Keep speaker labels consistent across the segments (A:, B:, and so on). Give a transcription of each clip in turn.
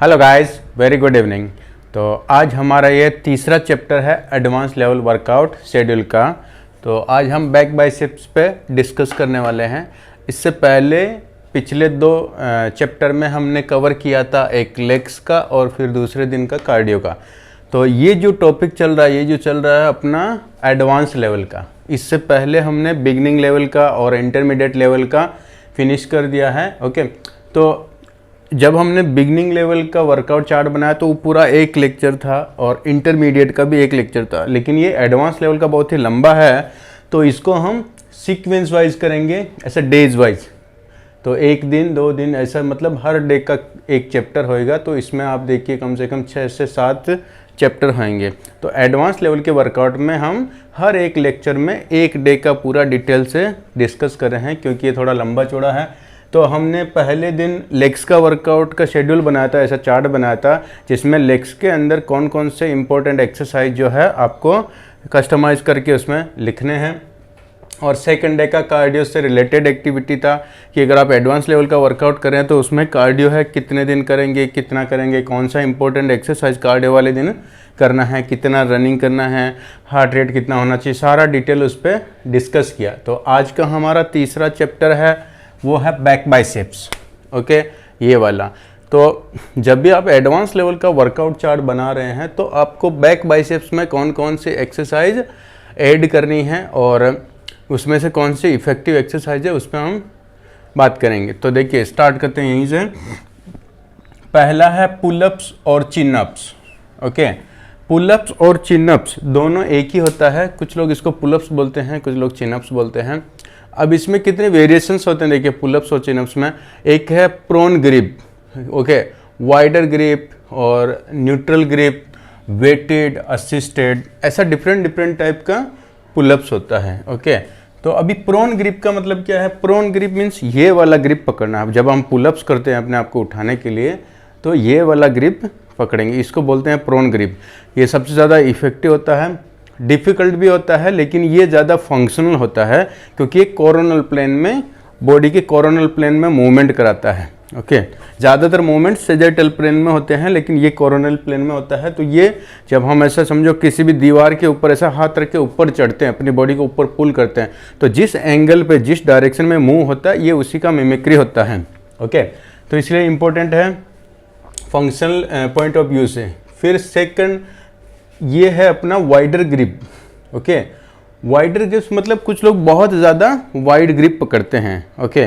A: Hello guys, very good evening. तो आज हमारा ये तीसरा चैप्टर है एडवांस लेवल वर्कआउट शेड्यूल का। तो आज हम बैक बाइसेप्स पे डिस्कस करने वाले हैं। इससे पहले पिछले दो चैप्टर में हमने कवर किया था एक लेग्स का और फिर दूसरे दिन का कार्डियो का। तो ये जो टॉपिक चल रहा है, ये जो चल रहा है अपना एडवांस लेवल का। इससे पहले हमने बिगनिंग लेवल का और इंटरमीडिएट लेवल का फिनिश कर दिया है। ओके, तो जब हमने बिगनिंग लेवल का वर्कआउट चार्ट बनाया तो वो पूरा एक लेक्चर था और इंटरमीडिएट का भी एक लेक्चर था, लेकिन ये एडवांस लेवल का बहुत ही लंबा है, तो इसको हम सीक्वेंस वाइज करेंगे, ऐसा डेज वाइज। तो एक दिन 2 दिन ऐसा, मतलब हर डे का एक चैप्टर होएगा। तो इसमें आप देखिए कम से कम 6 से 7 चैप्टर होंगे। तो एडवांस लेवल के वर्कआउट में हम हर एक लेक्चर में एक डे का पूरा डिटेल से डिस्कस कर रहे हैं, क्योंकि ये थोड़ा लंबा चौड़ा है। तो हमने पहले दिन लेग्स का वर्कआउट का शेड्यूल बनाया था, ऐसा चार्ट बनाया था जिसमें लेग्स के अंदर कौन कौन से इंपॉर्टेंट एक्सरसाइज जो है आपको कस्टमाइज करके उसमें लिखने हैं। और सेकंड डे का कार्डियो से रिलेटेड एक्टिविटी था कि अगर आप एडवांस लेवल का वर्कआउट करें तो उसमें कार्डियो है, कितने दिन करेंगे, कितना करेंगे, कौन सा इंपॉर्टेंट एक्सरसाइज कार्डियो वाले दिन करना है, कितना रनिंग करना है, हार्ट रेट कितना होना चाहिए, सारा डिटेल उस पर डिस्कस किया। तो आज का हमारा तीसरा चैप्टर है, वो है बैक बाइसेप्स। ओके, ये वाला। तो जब भी आप एडवांस लेवल का वर्कआउट चार्ट बना रहे हैं तो आपको बैक बाइसेप्स में कौन कौन से एक्सरसाइज ऐड करनी है और उसमें से कौन सी इफेक्टिव एक्सरसाइज है उस पर हम बात करेंगे। तो देखिए स्टार्ट करते हैं यहीं से। पहला है पुलअप्स और चिनअप्स। ओके, पुलअप्स और चिनअप्स दोनों एक ही होता है। कुछ लोग इसको पुलअप्स बोलते हैं, कुछ लोग चिनअप्स बोलते हैं। अब इसमें कितने वेरिएशंस होते हैं देखिए पुलअप्स और चिनअप्स में। एक है prone grip, okay, wider grip और न्यूट्रल ग्रिप, वेटेड, असिस्टेड, ऐसा डिफरेंट टाइप का पुलअप्स होता है। ओके, तो अभी प्रोन ग्रिप का मतलब क्या है? प्रोन ग्रिप मीन्स ये वाला ग्रिप पकड़ना है। जब हम पुलअप्स करते हैं अपने आप को उठाने के लिए तो ये वाला ग्रिप पकड़ेंगे, इसको बोलते हैं प्रोन ग्रिप। ये सबसे ज़्यादा इफेक्टिव होता है, डिफ़िकल्ट भी होता है, लेकिन ये ज़्यादा फंक्शनल होता है क्योंकि ये कोरोनल प्लेन में, बॉडी के कोरोनल प्लेन में मूवमेंट कराता है। ओके, ज़्यादातर मूवमेंट सेजेटल प्लेन में होते हैं, लेकिन ये कोरोनल प्लेन में होता है। तो ये जब हम ऐसा समझो किसी भी दीवार के ऊपर ऐसा हाथ रख के ऊपर चढ़ते हैं, अपनी बॉडी को ऊपर पुल करते हैं, तो जिस एंगल पे, जिस डायरेक्शन में मूव होता है, ये उसी का मिमिक्री होता है। ओके, तो इसलिए इम्पोर्टेंट है फंक्शनल पॉइंट ऑफ व्यू से। फिर सेकंड ये है अपना wider grip. Okay, wider grip मतलब कुछ लोग बहुत ज़्यादा वाइड ग्रिप पकड़ते हैं। ओके,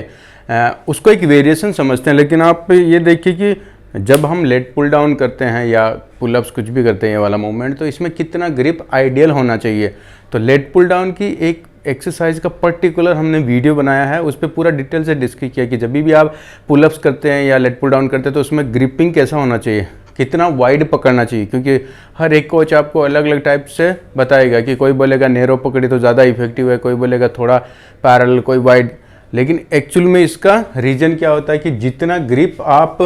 A: उसको एक वेरिएशन समझते हैं, लेकिन आप ये देखिए कि जब हम लेट पुल डाउन करते हैं या पुलअप्स कुछ भी करते हैं, ये वाला मूवमेंट, तो इसमें कितना ग्रिप आइडियल होना चाहिए। तो लेट पुल डाउन की एक एक्सरसाइज का पर्टिकुलर हमने वीडियो बनाया है, उस पर पूरा डिटेल से डिस्कस किया कि जब भी आप पुलअप्स करते हैं या लेट पुल डाउन करते हैं तो उसमें ग्रिपिंग कैसा होना चाहिए, कितना वाइड पकड़ना चाहिए, क्योंकि हर एक कोच आपको अलग अलग टाइप से बताएगा कि कोई बोलेगा नैरो पकड़ी तो ज़्यादा इफेक्टिव है, कोई बोलेगा थोड़ा पैरेलल, कोई वाइड। लेकिन एक्चुअल में इसका रीज़न क्या होता है कि जितना ग्रिप आप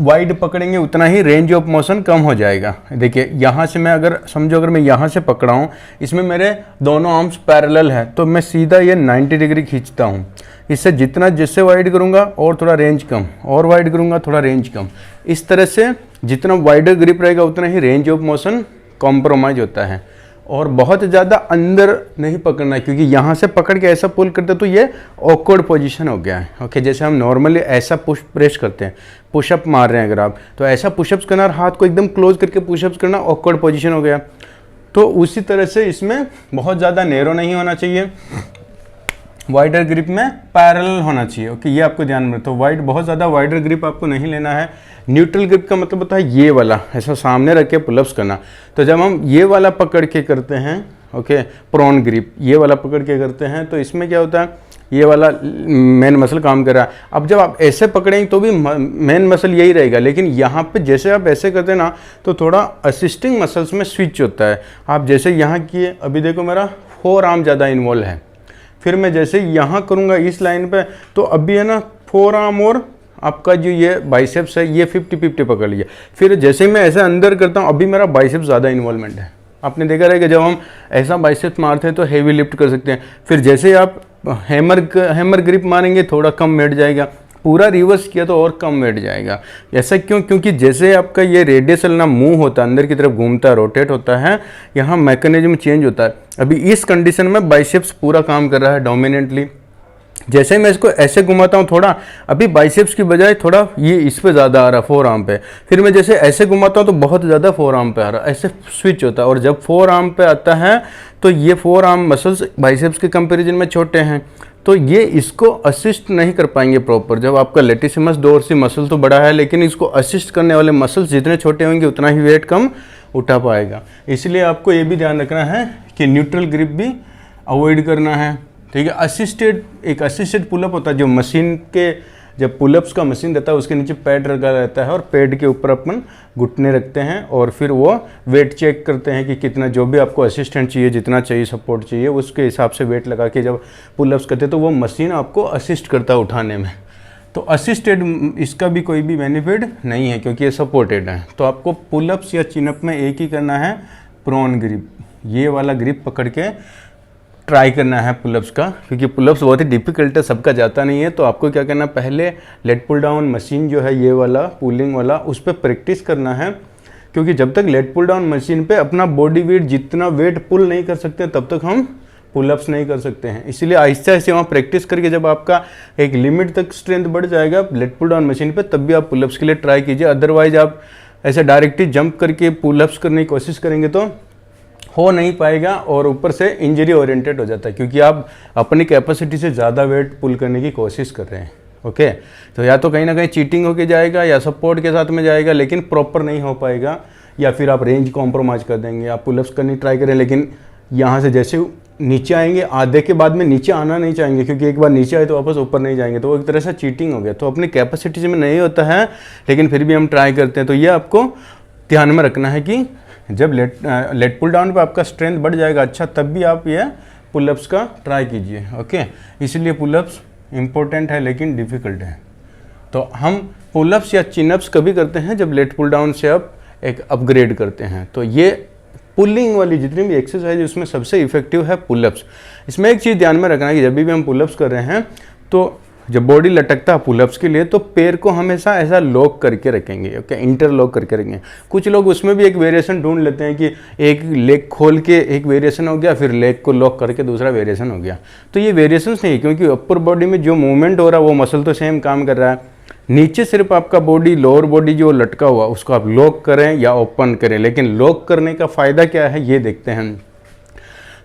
A: वाइड पकड़ेंगे उतना ही रेंज ऑफ मोशन कम हो जाएगा। देखिए यहाँ से मैं अगर समझो, अगर मैं यहाँ से पकड़ा हूँ, इसमें मेरे दोनों आर्म्स पैरेलल है, तो मैं सीधा ये 90 डिग्री खींचता हूँ। इससे जिससे वाइड करूँगा और थोड़ा रेंज कम, और वाइड करूँगा थोड़ा रेंज कम। इस तरह से जितना वाइडर ग्रिप रहेगा उतना ही रेंज ऑफ मोशन कॉम्प्रोमाइज होता है। और बहुत ज़्यादा अंदर नहीं पकड़ना है, क्योंकि यहाँ से पकड़ के ऐसा पुल करते तो ये ऑकवर्ड पोजीशन हो गया है। ओके, जैसे हम नॉर्मली ऐसा पुश प्रेस करते हैं, पुशअप मार रहे हैं अगर आप, तो ऐसा पुशअप्स करना और हाथ को एकदम क्लोज करके पुशअप्स करना ऑकवर्ड पोजीशन हो गया। तो उसी तरह से इसमें बहुत ज़्यादा नैरो नहीं होना चाहिए, वाइडर ग्रिप में पैरेलल होना चाहिए। ओके, ये आपको ध्यान में। तो बहुत ज़्यादा वाइडर ग्रिप आपको नहीं लेना है। न्यूट्रल ग्रिप का मतलब होता है ये वाला, ऐसा सामने रख के पुलअप्स करना। तो जब हम ये वाला पकड़ के करते हैं, ओके, प्रोन ग्रिप, ये वाला पकड़ के करते हैं, तो इसमें क्या होता है, ये वाला मेन मसल काम कर रहा है। अब जब आप ऐसे पकड़ेंगे तो भी मेन मसल यही रहेगा, लेकिन यहाँ पे जैसे आप ऐसे करते हैं ना, तो थोड़ा असिस्टिंग मसल्स में स्विच होता है। आप जैसे यहाँ किए, अभी देखो मेरा 4 आर्म ज़्यादा इन्वॉल्व है, फिर मैं जैसे यहाँ करूँगा इस लाइन पे, तो अभी है ना 4 आर्म और आपका जो ये बाइसेप्स है ये 50-50 पकड़ लिया। फिर जैसे मैं ऐसे अंदर करता हूँ, अभी मेरा बाइसेप्स ज़्यादा इन्वॉल्वमेंट है। आपने देखा रहेगा जब हम ऐसा बाइसेप्स मारते हैं तो हेवी लिफ्ट कर सकते हैं। फिर जैसे आप हैमर ग्रिप मारेंगे थोड़ा कम बैठ जाएगा, पूरा रिवर्स किया तो और कम वेट जाएगा। ऐसा क्यों? क्योंकि जैसे आपका ये रेडियसल ना मूव होता है, अंदर की तरफ घूमता है, रोटेट होता है, यहाँ मैकेनिज्म चेंज होता है। अभी इस कंडीशन में बाइसेप्स पूरा काम कर रहा है डोमिनेंटली। जैसे मैं इसको ऐसे घुमाता हूँ थोड़ा, अभी बाइसेप्स की बजाय थोड़ा ये इस पे ज़्यादा आ रहा है, फोर आर्म पे। फिर मैं जैसे ऐसे घुमाता हूँ तो बहुत ज़्यादा फोर आर्म पे आ रहा है, ऐसे स्विच होता है। और जब फोर आर्म पे आता है तो ये फोर आर्म मसल्स बाइसेप्स के कंपैरिजन में छोटे हैं, तो ये इसको असिस्ट नहीं कर पाएंगे प्रॉपर। जब आपका लेटिसिमस डोर्सी मसल तो बड़ा है, लेकिन इसको असिस्ट करने वाले मसल्स जितने छोटे होंगे उतना ही वेट कम उठा पाएगा। इसलिए आपको ये भी ध्यान रखना है कि न्यूट्रल ग्रिप भी अवॉइड करना है, ठीक है। एक असिस्टेड पुलअप होता है जो मशीन के, जब पुलअप्स का मशीन रहता है उसके नीचे पैड रखा रहता है और पैड के ऊपर अपन घुटने रखते हैं और फिर वो वेट चेक करते हैं कि कितना, जो भी आपको असिस्टेंट चाहिए, जितना चाहिए सपोर्ट चाहिए, उसके हिसाब से वेट लगा के जब पुलअप्स करते हैं तो वो मशीन आपको असिस्ट करता है उठाने में। तो असिस्टेड इसका भी कोई भी बेनिफिट नहीं है क्योंकि ये सपोर्टेड है। तो आपको पुलअप्स या चिनअप में एक ही करना है, प्रोन ग्रिप, ये वाला ग्रिप पकड़ के ट्राई करना है पुलअप्स का, क्योंकि पुलअप्स बहुत ही डिफिकल्ट है, सबका जाता नहीं है। तो आपको क्या करना है, पहले लेट पुल डाउन मशीन जो है ये वाला पुलिंग वाला, उस पर प्रैक्टिस करना है। क्योंकि जब तक लेट पुल डाउन मशीन पे अपना बॉडी वेट जितना वेट पुल नहीं कर सकते तब तक हम पुलअप्स नहीं कर सकते हैं। इसीलिए आहिस्ते आहिस्ते वहाँ प्रैक्टिस करके जब आपका एक लिमिट तक स्ट्रेंथ बढ़ जाएगा लेट पुल डाउन मशीन पे, तब भी आप पुलअप्स के लिए ट्राई कीजिए। अदरवाइज आप ऐसे डायरेक्टली जंप करके पुलअप्स करने की कोशिश करेंगे तो हो नहीं पाएगा और ऊपर से इंजरी ओरिएंटेड हो जाता है, क्योंकि आप अपनी कैपेसिटी से ज़्यादा वेट पुल करने की कोशिश कर रहे हैं। ओके, तो या तो कहीं ना कहीं चीटिंग होके जाएगा या सपोर्ट के साथ में जाएगा, लेकिन प्रॉपर नहीं हो पाएगा, या फिर आप रेंज कॉम्प्रोमाइज़ कर देंगे। आप पुलअप्स करनी ट्राई करें, लेकिन यहाँ से जैसे नीचे आएंगे आधे के बाद में नीचे आना नहीं चाहेंगे, क्योंकि एक बार नीचे आए तो वापस ऊपर नहीं जाएंगे, तो वो एक तरह से चीटिंग हो गया। तो अपनी कैपेसिटी में नहीं होता है, लेकिन फिर भी हम ट्राई करते हैं। तो ये आपको ध्यान में रखना है कि जब लेट पुल डाउन पे आपका स्ट्रेंथ बढ़ जाएगा अच्छा, तब भी आप ये पुलअप्स का ट्राई कीजिए। ओके, इसलिए पुलअप्स इंपॉर्टेंट है लेकिन डिफ़िकल्ट है। तो हम पुलअप्स या चिनअप्स कभी करते हैं जब लेट पुल डाउन से आप एक अपग्रेड करते हैं। तो ये पुलिंग वाली जितनी भी एक्सरसाइज है उसमें सबसे इफेक्टिव है पुलअप्स। इसमें एक चीज़ ध्यान में रखना है कि जब भी हम पुलअप्स कर रहे हैं तो जब बॉडी लटकता है पुलअप्स के लिए तो पैर को हमेशा ऐसा लॉक करके रखेंगे। ओके, इंटरलॉक करके रखेंगे। कुछ लोग उसमें भी एक वेरिएशन ढूंढ लेते हैं कि एक लेग खोल के एक वेरिएशन हो गया, फिर लेग को लॉक करके दूसरा वेरिएशन हो गया। तो ये वेरिएशंस नहीं है, क्योंकि अपर बॉडी में जो मूवमेंट हो रहा है वो मसल तो सेम काम कर रहा है। नीचे सिर्फ आपका बॉडी, लोअर बॉडी जो लटका हुआ उसको आप लॉक करें या ओपन करें, लेकिन लॉक करने का फ़ायदा क्या है ये देखते हैं।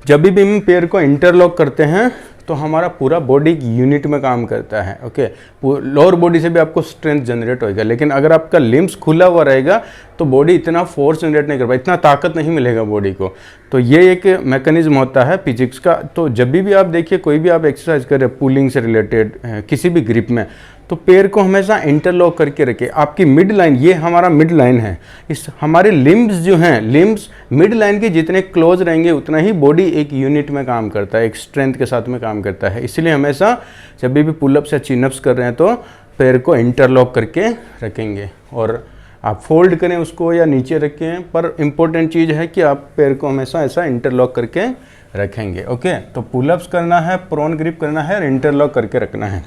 A: जब भी हम पैर को इंटरलॉक करते हैं तो हमारा पूरा बॉडी यूनिट में काम करता है। ओके, लोअर बॉडी से भी आपको स्ट्रेंथ जनरेट होएगा, लेकिन अगर आपका लिम्स खुला हुआ रहेगा तो बॉडी इतना फोर्स जनरेट नहीं कर पाएगी, इतना ताकत नहीं मिलेगा बॉडी को। तो ये एक मैकेनिज्म होता है फिजिक्स का। तो जब भी आप देखिए कोई भी आप एक्सरसाइज करें पुलिंग से रिलेटेड किसी भी ग्रिप में, तो पैर को हमेशा इंटरलॉक करके रखें। आपकी मिड लाइन, ये हमारा मिड लाइन है, इस हमारे लिम्स जो हैं, लिम्स मिड लाइन के जितने क्लोज रहेंगे उतना ही बॉडी एक यूनिट में काम करता है, एक स्ट्रेंथ के साथ में काम करता है। इसलिए हमेशा जब भी पुलअप्स या चिनअप्स कर रहे हैं तो पैर को इंटरलॉक करके रखेंगे, और आप फोल्ड करें उसको या नीचे रखें, पर इम्पोर्टेंट चीज़ है कि आप पैर को हमेशा ऐसा इंटरलॉक करके रखेंगे। ओके, तो पुलअप्स करना है, प्रोन ग्रिप करना है और इंटरलॉक करके रखना है।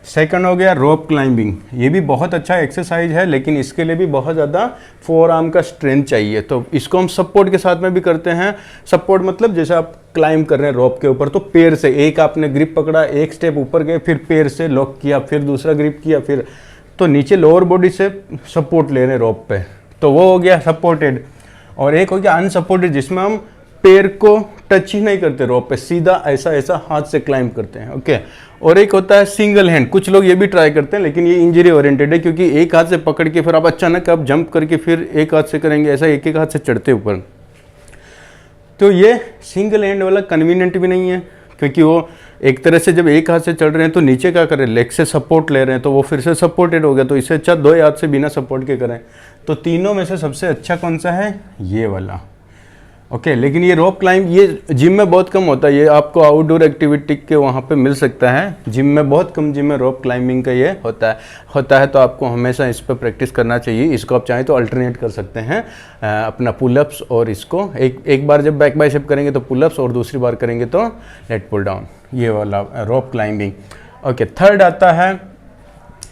A: सेकंड हो गया रोप क्लाइंबिंग। ये भी बहुत अच्छा एक्सरसाइज है, लेकिन इसके लिए भी बहुत ज़्यादा फोर आर्म का स्ट्रेंथ चाहिए। तो इसको हम सपोर्ट के साथ में भी करते हैं। सपोर्ट मतलब जैसे आप क्लाइंब कर रहे हैं रोप के ऊपर, तो पैर से एक आपने ग्रिप पकड़ा, एक स्टेप ऊपर गए, फिर पैर से लॉक किया, फिर दूसरा ग्रिप किया, फिर तो नीचे लोअर बॉडी से सपोर्ट ले रहे हैं रोप पे, तो वो हो गया सपोर्टेड। और एक हो गया अनसपोर्टेड, जिसमें हम पैर को टच ही नहीं करते रोप पे, सीधा ऐसा ऐसा हाथ से क्लाइंब करते हैं। ओके, और एक होता है सिंगल हैंड। कुछ लोग ये भी ट्राई करते हैं, लेकिन ये इंजरी ओरिएंटेड है, क्योंकि एक हाथ से पकड़ के फिर आप अचानक आप जंप करके फिर एक हाथ से करेंगे, ऐसा एक एक हाथ से चढ़ते ऊपर। तो ये सिंगल हैंड वाला कन्वीनियंट भी नहीं है, क्योंकि वो एक तरह से जब एक हाथ से चढ़ रहे हैं तो नीचे क्या करें, लेग से सपोर्ट ले रहे हैं, तो वो फिर से सपोर्टेड हो गया। तो इससे अच्छा दो हाथ से बिना सपोर्ट के करें। तो तीनों में से सबसे अच्छा कौन सा है, ये वाला। ओके, लेकिन ये रोप क्लाइंब ये जिम में बहुत कम होता है, ये आपको आउटडोर एक्टिविटी के वहाँ पे मिल सकता है। जिम में बहुत कम जिम में रोप क्लाइंबिंग का ये होता है। तो आपको हमेशा इस पर प्रैक्टिस करना चाहिए। इसको आप चाहें तो अल्टरनेट कर सकते हैं, अपना पुलअप्स और इसको एक बार जब बैक बाइसेप करेंगे तो पुलअप्स, और दूसरी बार करेंगे तो लेट पुल डाउन, ये वाला रोप क्लाइंबिंग। ओके, थर्ड आता है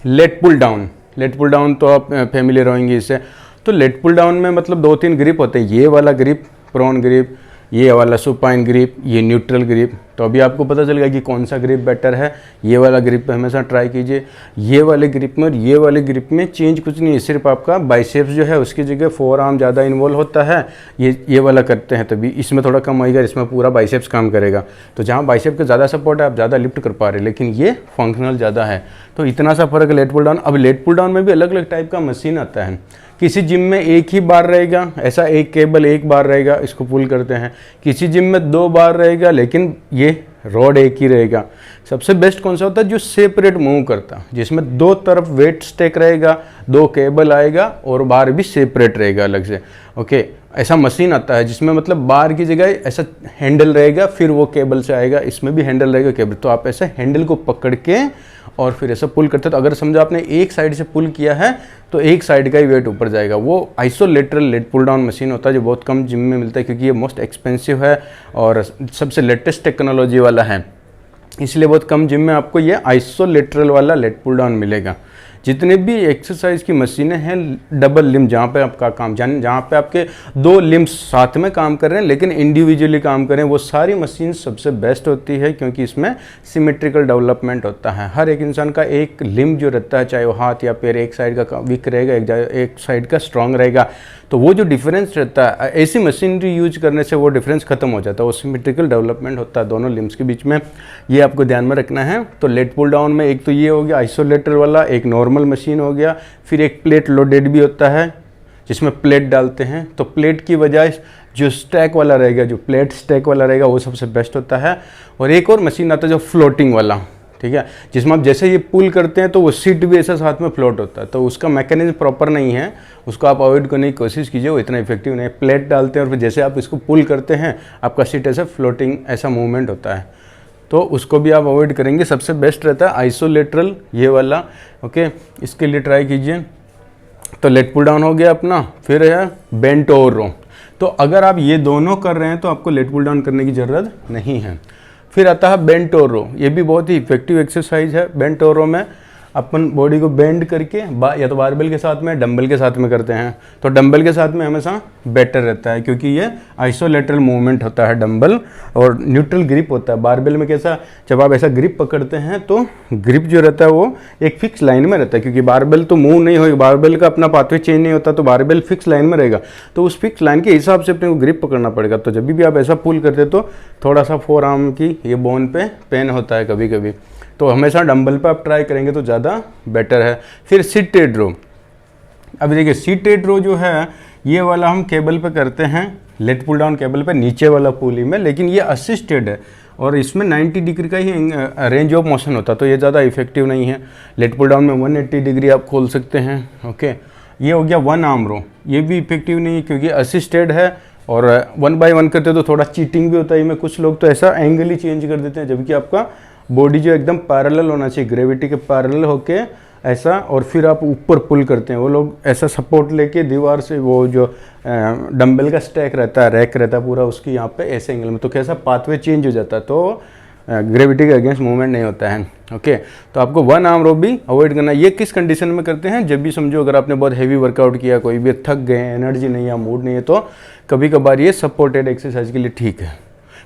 A: lat pull down. Lat pull down तो आप फेमिलियर होंगे इससे। तो लेट पुल डाउन में मतलब 2-3 ग्रिप होते हैं, ये वाला ग्रिप प्रोन ग्रिप, ये वाला सुपाइन ग्रिप, ये न्यूट्रल ग्रिप। तो अभी आपको पता चल गया कि कौन सा ग्रिप बेटर है। ये वाला ग्रिप पे हमेशा ट्राई कीजिए। ये वाले ग्रिप में और ये वाले ग्रिप में चेंज कुछ नहीं है, सिर्फ आपका बाइसेप्स जो है उसकी जगह फोर आर्म ज़्यादा इन्वॉल्व होता है। ये वाला करते हैं तभी इसमें थोड़ा कम आएगा, इसमें पूरा बाइसेप्स काम करेगा। तो जहाँ बाइसेप का ज़्यादा सपोर्ट है आप ज़्यादा लिफ्ट कर पा रहे हैं, लेकिन ये फंक्शनल ज़्यादा है। तो इतना सा फर्क है लेट पुल डाउन। अब लेट पुल डाउन में भी अलग अलग टाइप का मशीन आता है। किसी जिम में एक ही बार रहेगा, ऐसा एक केबल एक बार रहेगा, इसको पुल करते हैं। किसी जिम में 2 बार रहेगा, लेकिन ये रॉड एक ही रहेगा। सबसे बेस्ट कौन सा होता है? जो सेपरेट मूव करता, जिसमें 2 तरफ वेट स्टेक रहेगा, 2 केबल आएगा और बार भी सेपरेट रहेगा अलग से। ओके, ऐसा मशीन आता है जिसमें मतलब बार की जगह ऐसा हैंडल रहेगा, फिर वो केबल से आएगा, इसमें भी हैंडल रहेगा केबल। तो आप ऐसे हैंडल को पकड़ के और फिर ऐसा पुल करते हैं। तो अगर समझो आपने एक साइड से पुल किया है तो एक साइड का ही वेट ऊपर जाएगा। वो आइसोलेटरल लेट पुल डाउन मशीन होता है जो बहुत कम जिम में मिलता है, क्योंकि ये मोस्ट एक्सपेंसिव है और सबसे लेटेस्ट टेक्नोलॉजी वाला है, इसलिए बहुत कम जिम में आपको ये आइसोलेटरल वाला लेट पुल डाउन मिलेगा। जितने भी एक्सरसाइज की मशीनें हैं डबल लिम्ब, जहाँ पे आपका काम जहाँ पे आपके 2 लिम्ब साथ में काम कर रहे हैं लेकिन इंडिविजुअली काम कर रहे हैं, वो सारी मशीन सबसे बेस्ट होती है, क्योंकि इसमें सिमेट्रिकल डेवलपमेंट होता है। हर एक इंसान का एक लिम्ब जो रहता है, चाहे वो हाथ या पैर, एक साइड का वीक रहेगा, एक साइड का स्ट्रांग रहेगा। तो वो जो डिफरेंस रहता है, ऐसी मशीनरी यूज करने से वो डिफरेंस खत्म हो जाता है, वो सिमेट्रिकल डेवलपमेंट होता है दोनों लिम्ब्स के बीच में। ये आपको ध्यान में रखना है। तो लेट पुल डाउन में एक तो ये हो गया आइसोलेटर वाला, एक नॉर्मल मशीन हो गया, फिर एक प्लेट लोडेड भी होता है जिसमें प्लेट डालते हैं। तो प्लेट की बजाय जो स्टैक वाला रहेगा, जो प्लेट स्टैक वाला रहेगा, वो सबसे बेस्ट होता है। और एक और मशीन आता है जो फ्लोटिंग वाला, ठीक है, जिसमें आप जैसे ये पुल करते हैं तो वो सीट भी ऐसा साथ में फ्लोट होता है। तो उसका मैकेनिज्म प्रॉपर नहीं है, उसको आप अवॉइड करने की कोशिश कीजिए, वो इतना इफेक्टिव नहीं है। प्लेट डालते हैं और फिर जैसे आप इसको पुल करते हैं आपका सीट ऐसा फ्लोटिंग ऐसा मूवमेंट होता है, तो उसको भी आप अवॉइड करेंगे। सबसे बेस्ट रहता है आइसोलेटरल ये वाला। ओके, इसके लिए ट्राई कीजिए। तो लेट पुल डाउन हो गया अपना। फिर है बेंट ओवर रो। तो अगर आप ये दोनों कर रहे हैं तो आपको लेट पुल डाउन करने की ज़रूरत नहीं है। फिर आता है बेंट ओवर रो। ये भी बहुत ही इफेक्टिव एक्सरसाइज है। बेंट ओवर रो में अपन बॉडी को बेंड करके या तो बारबेल के साथ में डंबल के साथ में करते हैं। तो डंबल के साथ में हमेशा बेटर रहता है, क्योंकि ये आइसोलेटरल मूवमेंट होता है डंबल, और न्यूट्रल ग्रिप होता है। बारबेल में कैसा, जब आप ऐसा ग्रिप पकड़ते हैं तो ग्रिप जो रहता है वो एक फिक्स लाइन में रहता है, क्योंकि बारबेल तो मूव नहीं होगी, बारबेल का अपना पाथवे चेंज नहीं होता, तो बारबेल फिक्स लाइन में रहेगा। तो उस फिक्स लाइन के हिसाब से अपने को ग्रिप पकड़ना पड़ेगा। तो जब भी आप ऐसा पुल करते तो थोड़ा सा फोर आर्म की ये बोन पे पेन होता है कभी कभी, तो हमेशा डंबल पे आप ट्राई करेंगे तो ज़्यादा बेटर है। फिर सीटेड रो। अब देखिए सीटेड रो जो है ये वाला हम केबल पे करते हैं, लेट पुल डाउन केबल पे नीचे वाला पुली में, लेकिन ये असिस्टेड है और इसमें 90 डिग्री का ही रेंज ऑफ मोशन होता है, तो ये ज़्यादा इफेक्टिव नहीं है। लेट पुल डाउन में 180 डिग्री आप खोल सकते हैं। ओके, ये हो गया 1 आर्म रो। ये भी इफेक्टिव नहीं है क्योंकि असिस्टेड है और 1 बाय 1 करते तो थोड़ा चीटिंग भी होता है। में कुछ लोग तो ऐसा एंगल ही चेंज कर देते हैं, जबकि आपका बॉडी जो एकदम पैरेलल होना चाहिए, ग्रेविटी के पैरेलल होके ऐसा, और फिर आप ऊपर पुल करते हैं। वो लोग ऐसा सपोर्ट लेके दीवार से, वो जो डंबल का स्टैक रहता है, रैक रहता है पूरा, उसकी यहाँ पे ऐसे एंगल में, तो कैसा पाथवे चेंज हो जाता है, तो ग्रेविटी के अगेंस्ट मूवमेंट नहीं होता है। ओके, तो आपको 1 आर्म रो भी अवॉइड करना है। ये किस कंडीशन में करते हैं? जब भी समझो अगर आपने बहुत हैवी वर्कआउट किया, कोई भी थक गए, एनर्जी नहीं है, मूड नहीं है, तो कभी कभार ये सपोर्टेड एक्सरसाइज के लिए ठीक है।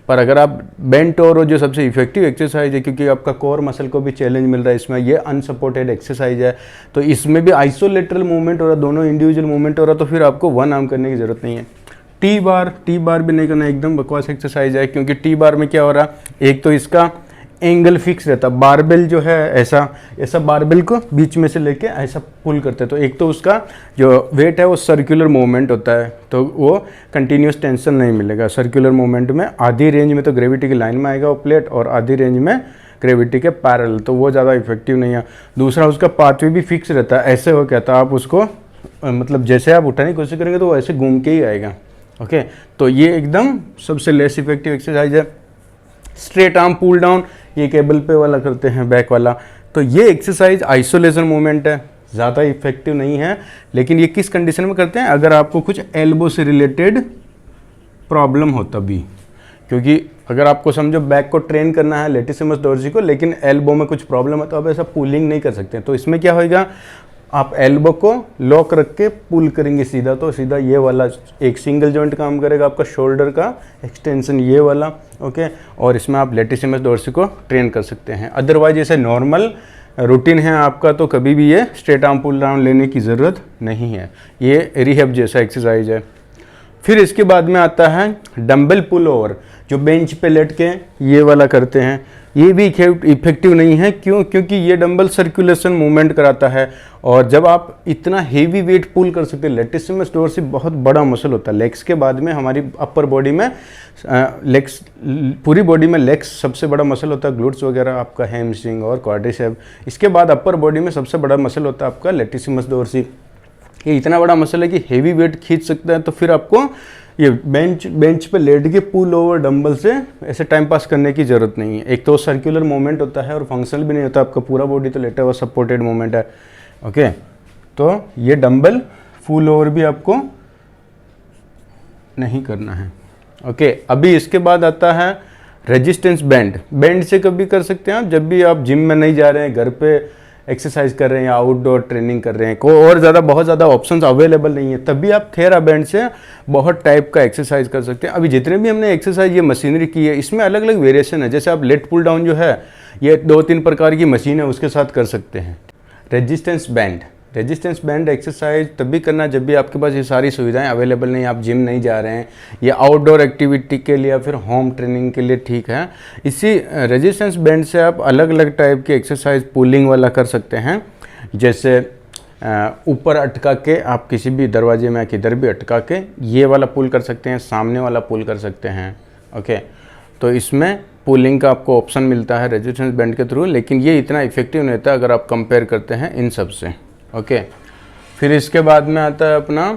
A: पर अगर आप बेंट ओवर रो जो सबसे इफेक्टिव एक्सरसाइज है, क्योंकि आपका कोर मसल को भी चैलेंज मिल रहा है इसमें, ये अनसपोर्टेड एक्सरसाइज है, तो इसमें भी आइसोलेटरल मूवमेंट हो रहा है, दोनों इंडिविजुअल मूवमेंट हो रहा है, तो फिर आपको 1 आर्म करने की जरूरत नहीं है। टी बार भी नहीं करना, एकदम बकवास एक्सरसाइज है, क्योंकि टी बार में क्या हो रहा है, एक तो इसका एंगल फिक्स रहता है, बारबेल जो है ऐसा बारबेल को बीच में से लेके ऐसा पुल करते हैं, तो एक तो उसका जो वेट है वो सर्कुलर मूवमेंट होता है, तो वो कंटिन्यूस टेंशन नहीं मिलेगा। सर्कुलर मूवमेंट में आधी रेंज में तो ग्रेविटी की लाइन में आएगा वो प्लेट, और आधी रेंज में ग्रेविटी के पैरेलल, तो वो ज़्यादा इफेक्टिव नहीं है। दूसरा उसका पाथवे भी फिक्स रहता है, ऐसे हो क्या था, आप उसको मतलब जैसे आप उठाने की कोशिश करेंगे तो वो ऐसे घूम के ही आएगा। ओके, तो ये एकदम सबसे लेस इफेक्टिव एक्सरसाइज है। स्ट्रेट आर्म पुल डाउन, ये केबल पे वाला करते हैं, बैक वाला, तो ये एक्सरसाइज आइसोलेशन मूवमेंट है, ज़्यादा इफेक्टिव नहीं है। लेकिन ये किस कंडीशन में करते हैं? अगर आपको कुछ एल्बो से रिलेटेड प्रॉब्लम हो तभी, क्योंकि अगर आपको समझो बैक को ट्रेन करना है लेटिसिमस डोर्सी को, लेकिन एल्बो में कुछ प्रॉब्लम है तो आप ऐसा पुलिंग नहीं कर सकते। तो इसमें क्या होएगा, आप एल्बो को लॉक रख के पुल करेंगे सीधा, तो सीधा ये वाला एक सिंगल जॉइंट काम करेगा आपका शोल्डर का एक्सटेंशन ये वाला, ओके। और इसमें आप लेटिसिमस डोर्सी को ट्रेन कर सकते हैं। अदरवाइज जैसे नॉर्मल रूटीन है आपका तो कभी भी ये स्ट्रेट आर्म पुल डाउन लेने की ज़रूरत नहीं है, ये रिहैब जैसा एक्सरसाइज है। फिर इसके बाद में आता है डंबल पुल ओवर, जो बेंच पे लेट के ये वाला करते हैं। ये भी इफेक्टिव नहीं है, क्यों? क्योंकि ये डंबल सर्कुलेशन मूवमेंट कराता है, और जब आप इतना हेवी वेट पुल कर सकते हैं, लेटिसिमस डोर्सी बहुत बड़ा मसल होता है लेग्स के बाद में, हमारी अपर बॉडी में लेग्स, पूरी बॉडी में लेग्स सबसे बड़ा मसल होता है, ग्लूट्स वगैरह आपका हैमस्ट्रिंग और क्वाड्रिसेप। इसके बाद अपर बॉडी में सबसे बड़ा मसल होता है आपका लेटिसिमस डोर्सी। ये इतना बड़ा मसल है कि हेवी वेट खींच सकता है, तो फिर आपको ये बेंच पे लेट के पुल ओवर डंबल से ऐसे टाइम पास करने की ज़रूरत नहीं है। एक तो सर्कुलर मूवमेंट होता है और फंक्शनल भी नहीं होता, आपका पूरा बॉडी तो लेटा हुआ सपोर्टेड मूवमेंट है, ओके। तो ये डंबल फुल ओवर भी आपको नहीं करना है, ओके। अभी इसके बाद आता है रेजिस्टेंस बैंड। बैंड से कभी कर सकते हैं आप जब भी आप जिम में नहीं जा रहे हैं, घर पे एक्सरसाइज कर रहे हैं या आउटडोर ट्रेनिंग कर रहे हैं, को और बहुत ज़्यादा ऑप्शंस अवेलेबल नहीं है, तभी आप थेरा बैंड से बहुत टाइप का एक्सरसाइज कर सकते हैं। अभी जितने भी हमने एक्सरसाइज ये मशीनरी की है, इसमें अलग अलग वेरिएशन है। जैसे आप लेट पुल डाउन जो है ये 2-3 प्रकार की मशीन है, उसके साथ कर सकते हैं। रेजिस्टेंस बैंड एक्सरसाइज तभी करना जब भी आपके पास ये सारी सुविधाएं अवेलेबल नहीं, आप जिम नहीं जा रहे हैं या आउटडोर एक्टिविटी के लिए या फिर होम ट्रेनिंग के लिए, ठीक है। इसी रेजिस्टेंस बैंड से आप अलग अलग टाइप के एक्सरसाइज पुलिंग वाला कर सकते हैं। जैसे ऊपर अटका के आप किसी भी दरवाजे में किधर भी अटका के ये वाला पुल कर सकते हैं, सामने वाला पुल कर सकते हैं, ओके। तो इसमें पुलिंग का आपको ऑप्शन मिलता है रेजिस्टेंस बैंड के थ्रू, लेकिन ये इतना इफेक्टिव नहीं होता अगर आप कंपेयर करते हैं इन सब से, ओके। फिर इसके बाद में आता है अपना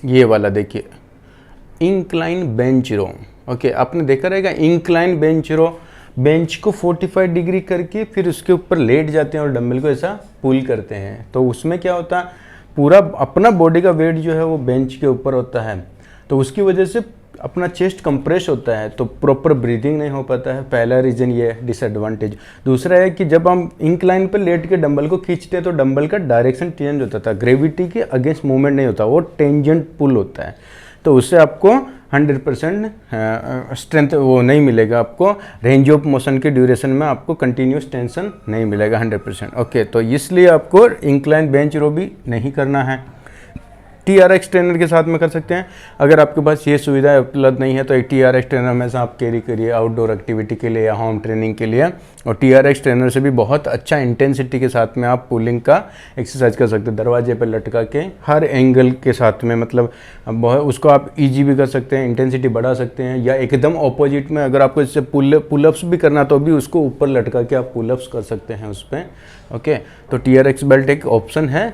A: ये वाला, देखिए इंक्लाइन बेंच रो, ओके। आपने देखा रहेगा इंक्लाइन बेंच रो, बेंच को 45 डिग्री करके फिर उसके ऊपर लेट जाते हैं और डंबल को ऐसा पुल करते हैं। तो उसमें क्या होता है, पूरा अपना बॉडी का वेट जो है वो बेंच के ऊपर होता है, तो उसकी वजह से अपना चेस्ट कंप्रेस होता है, तो प्रॉपर ब्रीदिंग नहीं हो पाता है। पहला रीज़न ये है, डिसएडवांटेज। दूसरा है कि जब हम इंक्लाइन पर लेट के डंबल को खींचते हैं तो डंबल का डायरेक्शन चेंज होता था, ग्रेविटी के अगेंस्ट मूवमेंट नहीं होता, वो टेंजेंट पुल होता है। तो उससे आपको 100% स्ट्रेंथ वो नहीं मिलेगा, आपको रेंज ऑफ मोशन के ड्यूरेशन में आपको कंटिन्यूस टेंशन नहीं मिलेगा 100%, ओके। तो इसलिए आपको इंक्लाइन बेंच रो भी नहीं करना है। TRX ट्रेनर के साथ में कर सकते हैं। अगर आपके पास ये सुविधा उपलब्ध नहीं है तो एक TRX ट्रेनर हमेशा आप कैरी करिए आउटडोर एक्टिविटी के लिए या होम ट्रेनिंग के लिए, और TRX ट्रेनर से भी बहुत अच्छा इंटेंसिटी के साथ में आप पुलिंग का एक्सरसाइज कर सकते हैं, दरवाजे पर लटका के हर एंगल के साथ में, मतलब बहुत उसको आप ईजी भी कर सकते हैं, इंटेंसिटी बढ़ा सकते हैं, या एकदम ऑपोजिट में अगर आपको इससे पुलअप्स भी करना तो भी उसको ऊपर लटका के आप पुलअप्स कर सकते हैं उस पर, ओके। तो TRX बेल्ट एक ऑप्शन है,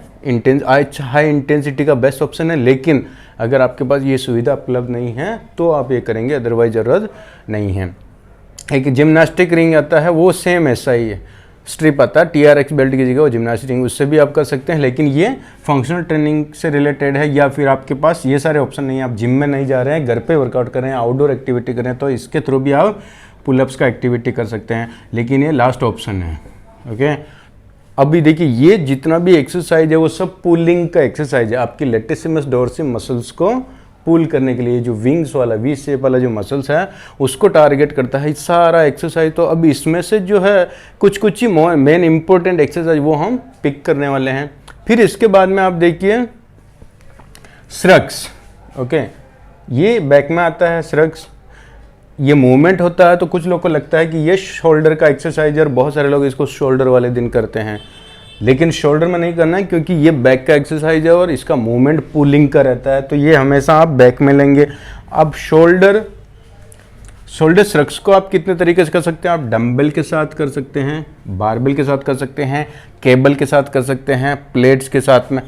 A: हाई इंटेंसिटी का बेस्ट ऑप्शन है, लेकिन अगर आपके पास ये सुविधा उपलब्ध नहीं है तो आप ये करेंगे, अदरवाइज ज़रूरत नहीं है। एक जिम्नास्टिक रिंग आता है, वो सेम ऐसा ही है, स्ट्रिप आता है TRX बेल्ट की जगह वो जिम्नास्टिक रिंग, उससे भी आप कर सकते हैं, लेकिन ये फंक्शनल ट्रेनिंग से रिलेटेड है, या फिर आपके पास ये सारे ऑप्शन नहीं है, आप जिम में नहीं जा रहे हैं, घर पे वर्कआउट कर रहे हैं, आउटडोर एक्टिविटी कर रहे हैं, तो इसके थ्रू भी आप पुलअप्स का एक्टिविटी कर सकते हैं, लेकिन ये लास्ट ऑप्शन है, ओके। अभी देखिए ये जितना भी एक्सरसाइज है वो सब पुलिंग का एक्सरसाइज है, आपकी लेटिसिमस डोर्सी मसल्स को पुल करने के लिए, जो विंग्स वाला वी शेप वाला जो मसल्स है उसको टारगेट करता है सारा एक्सरसाइज। तो अब इसमें से जो है कुछ ही मेन इंपॉर्टेंट एक्सरसाइज वो हम पिक करने वाले हैं। फिर इसके बाद में आप देखिए श्रग्स, ओके। ये बैक में आता है श्रग्स, ये मूवमेंट होता है, तो कुछ लोग को लगता है कि ये शोल्डर का एक्सरसाइज है और बहुत सारे लोग इसको शोल्डर वाले दिन करते हैं, लेकिन शोल्डर में नहीं करना है क्योंकि ये बैक का एक्सरसाइज है और इसका मूवमेंट पुलिंग का रहता है, तो ये हमेशा आप बैक में लेंगे। अब शोल्डर श्रग्स को आप कितने तरीके से कर सकते हैं, आप डंबल के साथ कर सकते हैं, बारबेल के साथ कर सकते हैं, केबल के साथ कर सकते हैं, प्लेट्स के साथ में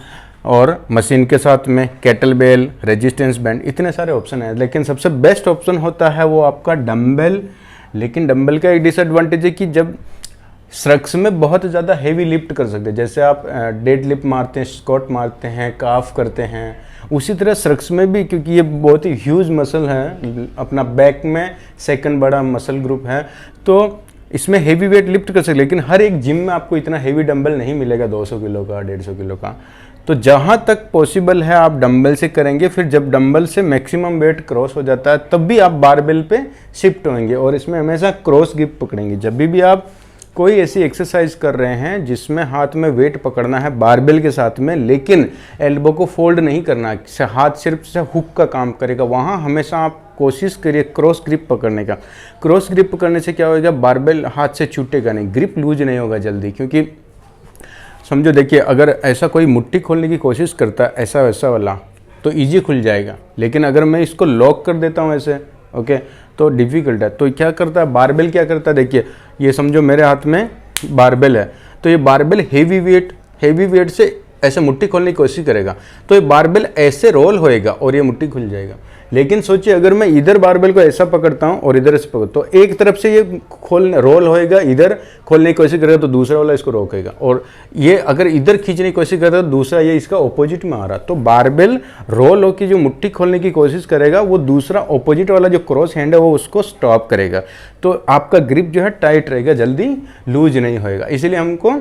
A: और मशीन के साथ में, कैटल बेल, रेजिस्टेंस बैंड, इतने सारे ऑप्शन हैं, लेकिन सबसे बेस्ट ऑप्शन होता है वो आपका डंबल। लेकिन डंबल का एक डिसएडवांटेज है कि जब स्ट्रक्स में बहुत ज़्यादा हेवी लिफ्ट कर सकते हैं, जैसे आप डेड लिफ्ट मारते हैं, स्क्वाट मारते हैं, काफ करते हैं, उसी तरह स्ट्रक्स में भी, क्योंकि ये बहुत ही ह्यूज मसल है, अपना बैक में सेकंड बड़ा मसल ग्रुप है, तो इसमें हेवी वेट लिफ्ट कर सकते। लेकिन हर एक जिम में आपको इतना हेवी डंबल नहीं मिलेगा, 200 किलो का, 150 किलो का। तो जहाँ तक पॉसिबल है आप डंबल से करेंगे। फिर जब डंबल से मैक्सिमम वेट क्रॉस हो जाता है तब भी आप बारबेल पे शिफ्ट होंगे, और इसमें हमेशा क्रॉस ग्रिप पकड़ेंगे। जब भी आप कोई ऐसी एक्सरसाइज कर रहे हैं जिसमें हाथ में वेट पकड़ना है बारबेल के साथ में, लेकिन एल्बो को फोल्ड नहीं करना, हाथ सिर्फ से हुक का काम करेगा, वहाँ हमेशा आप कोशिश करिए क्रॉस ग्रिप पकड़ने का। क्रॉस ग्रिप पकड़ने से क्या होगा, बारबेल हाथ से छूटेगा नहीं, ग्रिप लूज नहीं होगा जल्दी। क्योंकि समझो, देखिए, अगर ऐसा कोई मुट्ठी खोलने की कोशिश करता है ऐसा वैसा वाला, तो ईजी खुल जाएगा। लेकिन अगर मैं इसको लॉक कर देता हूँ ऐसे, ओके, तो डिफ़िकल्ट है। तो क्या करता है बारबेल, क्या करता है, देखिए, ये समझो मेरे हाथ में बारबेल है, तो ये बारबेल हेवी वेट से ऐसे मुट्ठी खोलने की कोशिश करेगा, तो ये बारबेल ऐसे रोल होएगा और ये मुट्ठी खुल जाएगा। लेकिन सोचिए, अगर मैं इधर बारबेल को ऐसा पकड़ता हूँ और इधर से पकड़, तो एक तरफ से ये रोल होएगा, इधर खोलने की कोशिश करेगा तो दूसरा वाला इसको रोकेगा, और ये अगर इधर खींचने की कोशिश करता तो दूसरा ये इसका ऑपोजिट में आ रहा। तो बारबेल रोल होकर जो मुट्ठी खोलने की कोशिश करेगा, वो दूसरा ऑपोजिट वाला जो क्रॉस हैंड है वो उसको स्टॉप करेगा। तो आपका ग्रिप जो है टाइट रहेगा, जल्दी लूज नहीं होएगा। इसीलिए हमको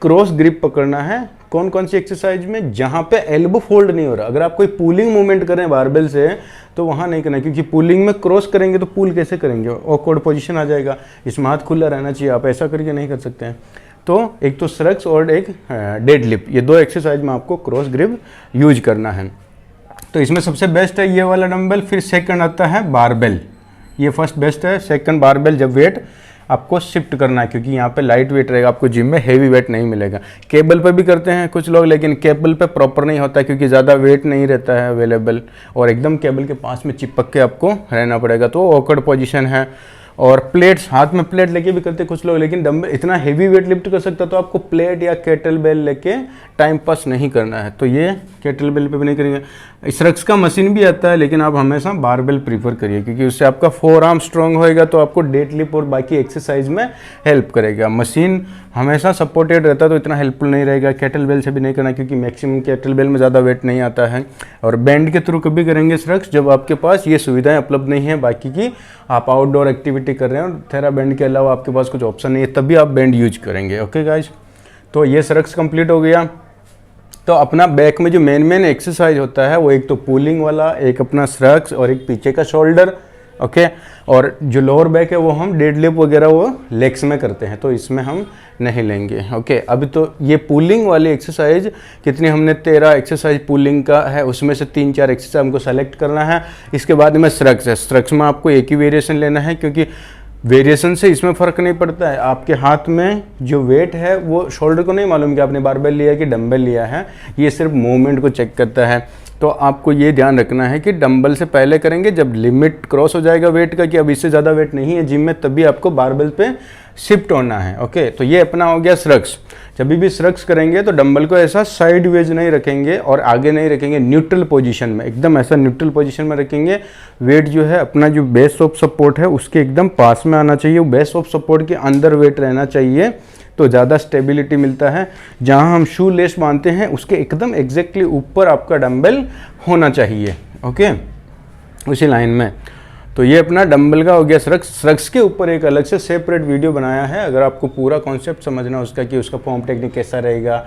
A: क्रॉस ग्रिप पकड़ना है। कौन कौन सी एक्सरसाइज में, जहाँ पे एल्बो फोल्ड नहीं हो रहा। अगर आप कोई पुलिंग मूवमेंट कर रहे हैं बारबेल से, तो वहाँ नहीं करना, क्योंकि पुलिंग में क्रॉस करेंगे तो पुल कैसे करेंगे, ऑकवर्ड पोजीशन आ जाएगा। इसमें हाथ खुला रहना चाहिए, आप ऐसा करके नहीं कर सकते हैं। तो एक तो स्ट्रक्स और एक डेड लिफ्ट, ये दो एक्सरसाइज में आपको क्रॉस ग्रिप यूज करना है। तो इसमें सबसे बेस्ट है ये वाला डंबल। फिर सेकंड आता है बारबेल, ये फर्स्ट बेस्ट है। सेकंड बारबेल जब वेट आपको शिफ्ट करना है, क्योंकि यहाँ पे लाइट वेट रहेगा, आपको जिम में हेवी वेट नहीं मिलेगा। केबल पे भी करते हैं कुछ लोग, लेकिन केबल पे प्रॉपर नहीं होता क्योंकि ज़्यादा वेट नहीं रहता है अवेलेबल, और एकदम केबल के पास में चिपक के आपको रहना पड़ेगा, तो ऑकवर्ड पोजीशन है। और प्लेट्स, हाथ में प्लेट लेके भी करते कुछ लोग, लेकिन डंबल इतना हेवी वेट लिफ्ट कर सकता, तो आपको प्लेट या केटल बेल लेके टाइम पास नहीं करना है, तो ये केटल बेल पे भी नहीं करेंगे। स्ट्रक्स का मशीन भी आता है, लेकिन आप हमेशा बारबेल प्रीफर करिए, क्योंकि उससे आपका फोर आर्म स्ट्रॉन्ग होएगा, तो आपको डेड लिफ्ट और बाकी एक्सरसाइज में हेल्प करेगा। मशीन हमेशा सपोर्टेड रहता है तो इतना हेल्पफुल नहीं रहेगा। केटल बेल से भी नहीं करना, क्योंकि मैक्सिमम केटल बेल में ज़्यादा वेट नहीं आता है। और बैंड के थ्रू कभी करेंगे स्ट्रक्स जब आपके पास ये सुविधाएं उपलब्ध नहीं है, बाकी की आप आउटडोर एक्टिविटी कर रहे हैं और थेरा बैंड के अलावा आपके पास कुछ ऑप्शन नहीं है, तभी आप बैंड यूज करेंगे। ओके गाइज, तो ये स्ट्रक्स कंप्लीट हो गया। तो अपना बैक में जो मेन एक्सरसाइज होता है वो एक तो पुलिंग वाला, एक अपना स्ट्रक्स और एक पीछे का शोल्डर। ओके, और जो लोअर बैक है वो हम डेड लिफ्ट वगैरह वो लेग्स में करते हैं, तो इसमें हम नहीं लेंगे। ओके, अभी तो ये पुलिंग वाली एक्सरसाइज कितनी, हमने 13 एक्सरसाइज पुलिंग का है, उसमें से 3-4 एक्सरसाइज हमको सेलेक्ट करना है। इसके बाद में स्ट्रक्स है। स्ट्रक्स में आपको एक ही वेरिएशन लेना है, क्योंकि वेरिएशन से इसमें फ़र्क नहीं पड़ता है। आपके हाथ में जो वेट है वो शोल्डर को नहीं मालूम कि आपने बारबेल लिया है कि डंबल लिया है, ये सिर्फ मूवमेंट को चेक करता है। तो आपको ये ध्यान रखना है कि डंबल से पहले करेंगे, जब लिमिट क्रॉस हो जाएगा वेट का कि अब इससे ज़्यादा वेट नहीं है जिम में, तभी आपको बारबेल पे शिफ्ट होना है। ओके, तो ये अपना हो गया स्ट्रक्स। जब भी स्ट्रक्स करेंगे तो डंबल को ऐसा साइड वेज नहीं रखेंगे और आगे नहीं रखेंगे, न्यूट्रल पोजीशन में, एकदम ऐसा न्यूट्रल पोजीशन में रखेंगे। वेट जो है अपना जो बेस ऑफ सपोर्ट है उसके एकदम पास में आना चाहिए, बेस ऑफ सपोर्ट के अंदर वेट रहना चाहिए, तो ज़्यादा स्टेबिलिटी मिलता है। जहाँ हम शू लेस बांधते हैं उसके एकदम एग्जैक्टली ऊपर आपका डंबल होना चाहिए। ओके, उसी लाइन में। तो ये अपना डंबल का हो गया स्ट्रक्स। स्ट्रक्स के ऊपर एक अलग से सेपरेट वीडियो बनाया है, अगर आपको पूरा कॉन्सेप्ट समझना उसका कि उसका फॉर्म टेक्निक कैसा रहेगा,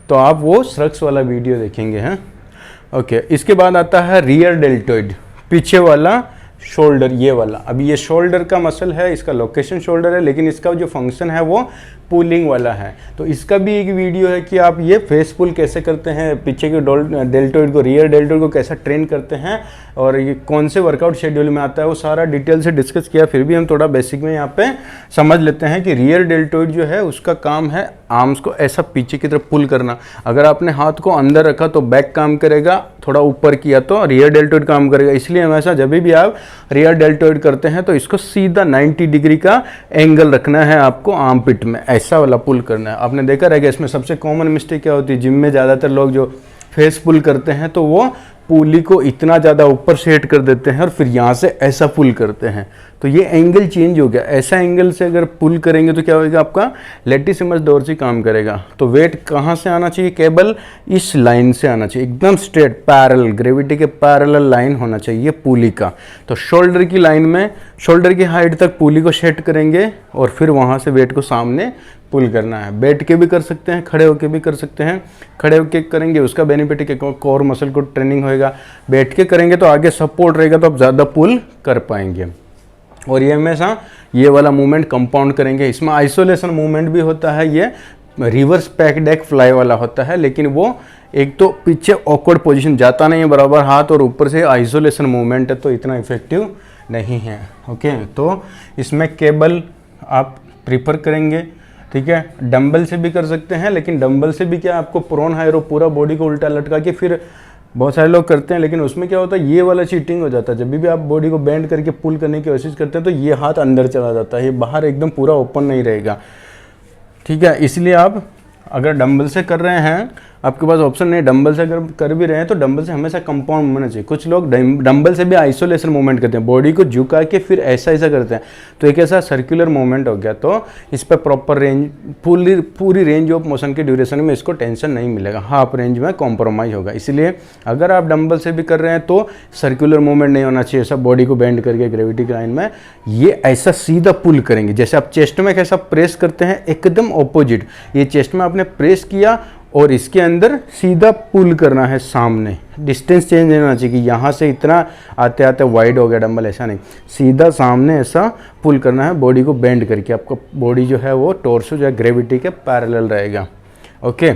A: तो आप वो स्ट्रक्स वाला वीडियो देखेंगे हैं। ओके, इसके बाद आता है रियर डेल्टोइड, पीछे वाला शोल्डर, ये वाला। अभी ये शोल्डर का मसल है, इसका लोकेशन शोल्डर है, लेकिन इसका जो फंक्शन है वो पुलिंग वाला है। तो इसका भी एक वीडियो है कि आप ये फेस पुल कैसे करते हैं, पीछे के डेल्टोइड को, रियर डेल्टोइड को कैसा ट्रेन करते हैं, और ये कौन से वर्कआउट शेड्यूल में आता है, वो सारा डिटेल से डिस्कस किया। फिर भी हम थोड़ा बेसिक में यहाँ पे समझ लेते हैं कि रियर डेल्टोइड जो है उसका काम है आर्म्स को ऐसा पीछे की तरफ पुल करना। अगर आपने हाथ को अंदर रखा तो बैक काम करेगा, थोड़ा ऊपर किया तो रियर डेल्टोइड काम करेगा। इसलिए हमेशा जब भी आप रियर डेल्टोइड करते हैं तो इसको सीधा 90 डिग्री का एंगल रखना है आपको आर्म पिट में, ऐसा वाला पुल करना है। आपने देखा रहेगा इसमें सबसे कॉमन मिस्टेक क्या होती है, जिम में ज़्यादातर लोग जो फेस पुल करते हैं तो वो पुली को इतना ज़्यादा ऊपर से हिट कर देते हैं और फिर यहाँ से ऐसा पुल करते हैं, तो ये एंगल चेंज हो गया। ऐसा एंगल से अगर पुल करेंगे तो क्या होगा, आपका लेटिसिमस डोर्सी काम करेगा। तो वेट कहाँ से आना चाहिए, केबल इस लाइन से आना चाहिए, एकदम स्ट्रेट पैरेलल, ग्रेविटी के पैरेलल लाइन होना चाहिए पुली का। तो शोल्डर की लाइन में, शोल्डर की हाइट तक पुली को सेट करेंगे और फिर वहाँ से वेट को सामने पुल करना है। बैठ के भी कर सकते हैं, खड़े होके भी कर सकते हैं। खड़े होके करेंगे उसका बेनिफिट है कि कोर मसल को ट्रेनिंग होएगा, बैठ के करेंगे तो आगे सपोर्ट रहेगा तो आप ज़्यादा पुल कर पाएंगे। और ये हमेशा ये वाला मूवमेंट कंपाउंड करेंगे। इसमें आइसोलेशन मूवमेंट भी होता है, ये रिवर्स पैक्ड एग फ्लाई वाला होता है, लेकिन वो एक तो पीछे ऑकवर्ड पोजीशन जाता नहीं है बराबर हाथ, और ऊपर से आइसोलेशन मूवमेंट है तो इतना इफेक्टिव नहीं है। ओके, तो इसमें केबल आप प्रीफर करेंगे, ठीक है। डंबल से भी कर सकते हैं, लेकिन डंबल से भी क्या आपको प्रोन हायरो पूरा बॉडी को उल्टा लटका के फिर बहुत सारे लोग करते हैं, लेकिन उसमें क्या होता है, ये वाला चीटिंग हो जाता है। जब भी आप बॉडी को बेंड करके पुल करने की कोशिश करते हैं तो ये हाथ अंदर चला जाता है, ये बाहर एकदम पूरा ओपन नहीं रहेगा, ठीक है। इसलिए आप अगर डंबल से कर रहे हैं, आपके पास ऑप्शन नहीं, डंबल से अगर कर भी रहे हैं तो डंबल से हमेशा कंपाउंड मूवमेंट चाहिए। कुछ लोग डंबल से भी आइसोलेशन मूवमेंट करते हैं, बॉडी को झुका के फिर ऐसा ऐसा करते हैं, तो एक ऐसा सर्कुलर मूवमेंट हो गया। तो इस पर प्रॉपर रेंज, पूरी रेंज ऑफ मोशन के ड्यूरेशन में इसको टेंशन नहीं मिलेगा, हाफ रेंज में कॉम्प्रोमाइज़ होगा। इसलिए अगर आप डंबल से भी कर रहे हैं तो सर्कुलर मूवमेंट नहीं होना चाहिए, ऐसा बॉडी को बेंड करके ग्रेविटी की लाइन में ये ऐसा सीधा पुल करेंगे। जैसे आप चेस्ट में कैसा प्रेस करते हैं, एकदम ऑपोजिट, ये चेस्ट में आपने प्रेस किया और इसके अंदर सीधा पुल करना है सामने। डिस्टेंस चेंज नहीं होना चाहिए कि यहाँ से इतना आते आते वाइड हो गया डंबल, ऐसा नहीं, सीधा सामने ऐसा पुल करना है बॉडी को बेंड करके। आपका बॉडी जो है वो टॉर्सो जो है ग्रेविटी के पैरेलल रहेगा। ओके,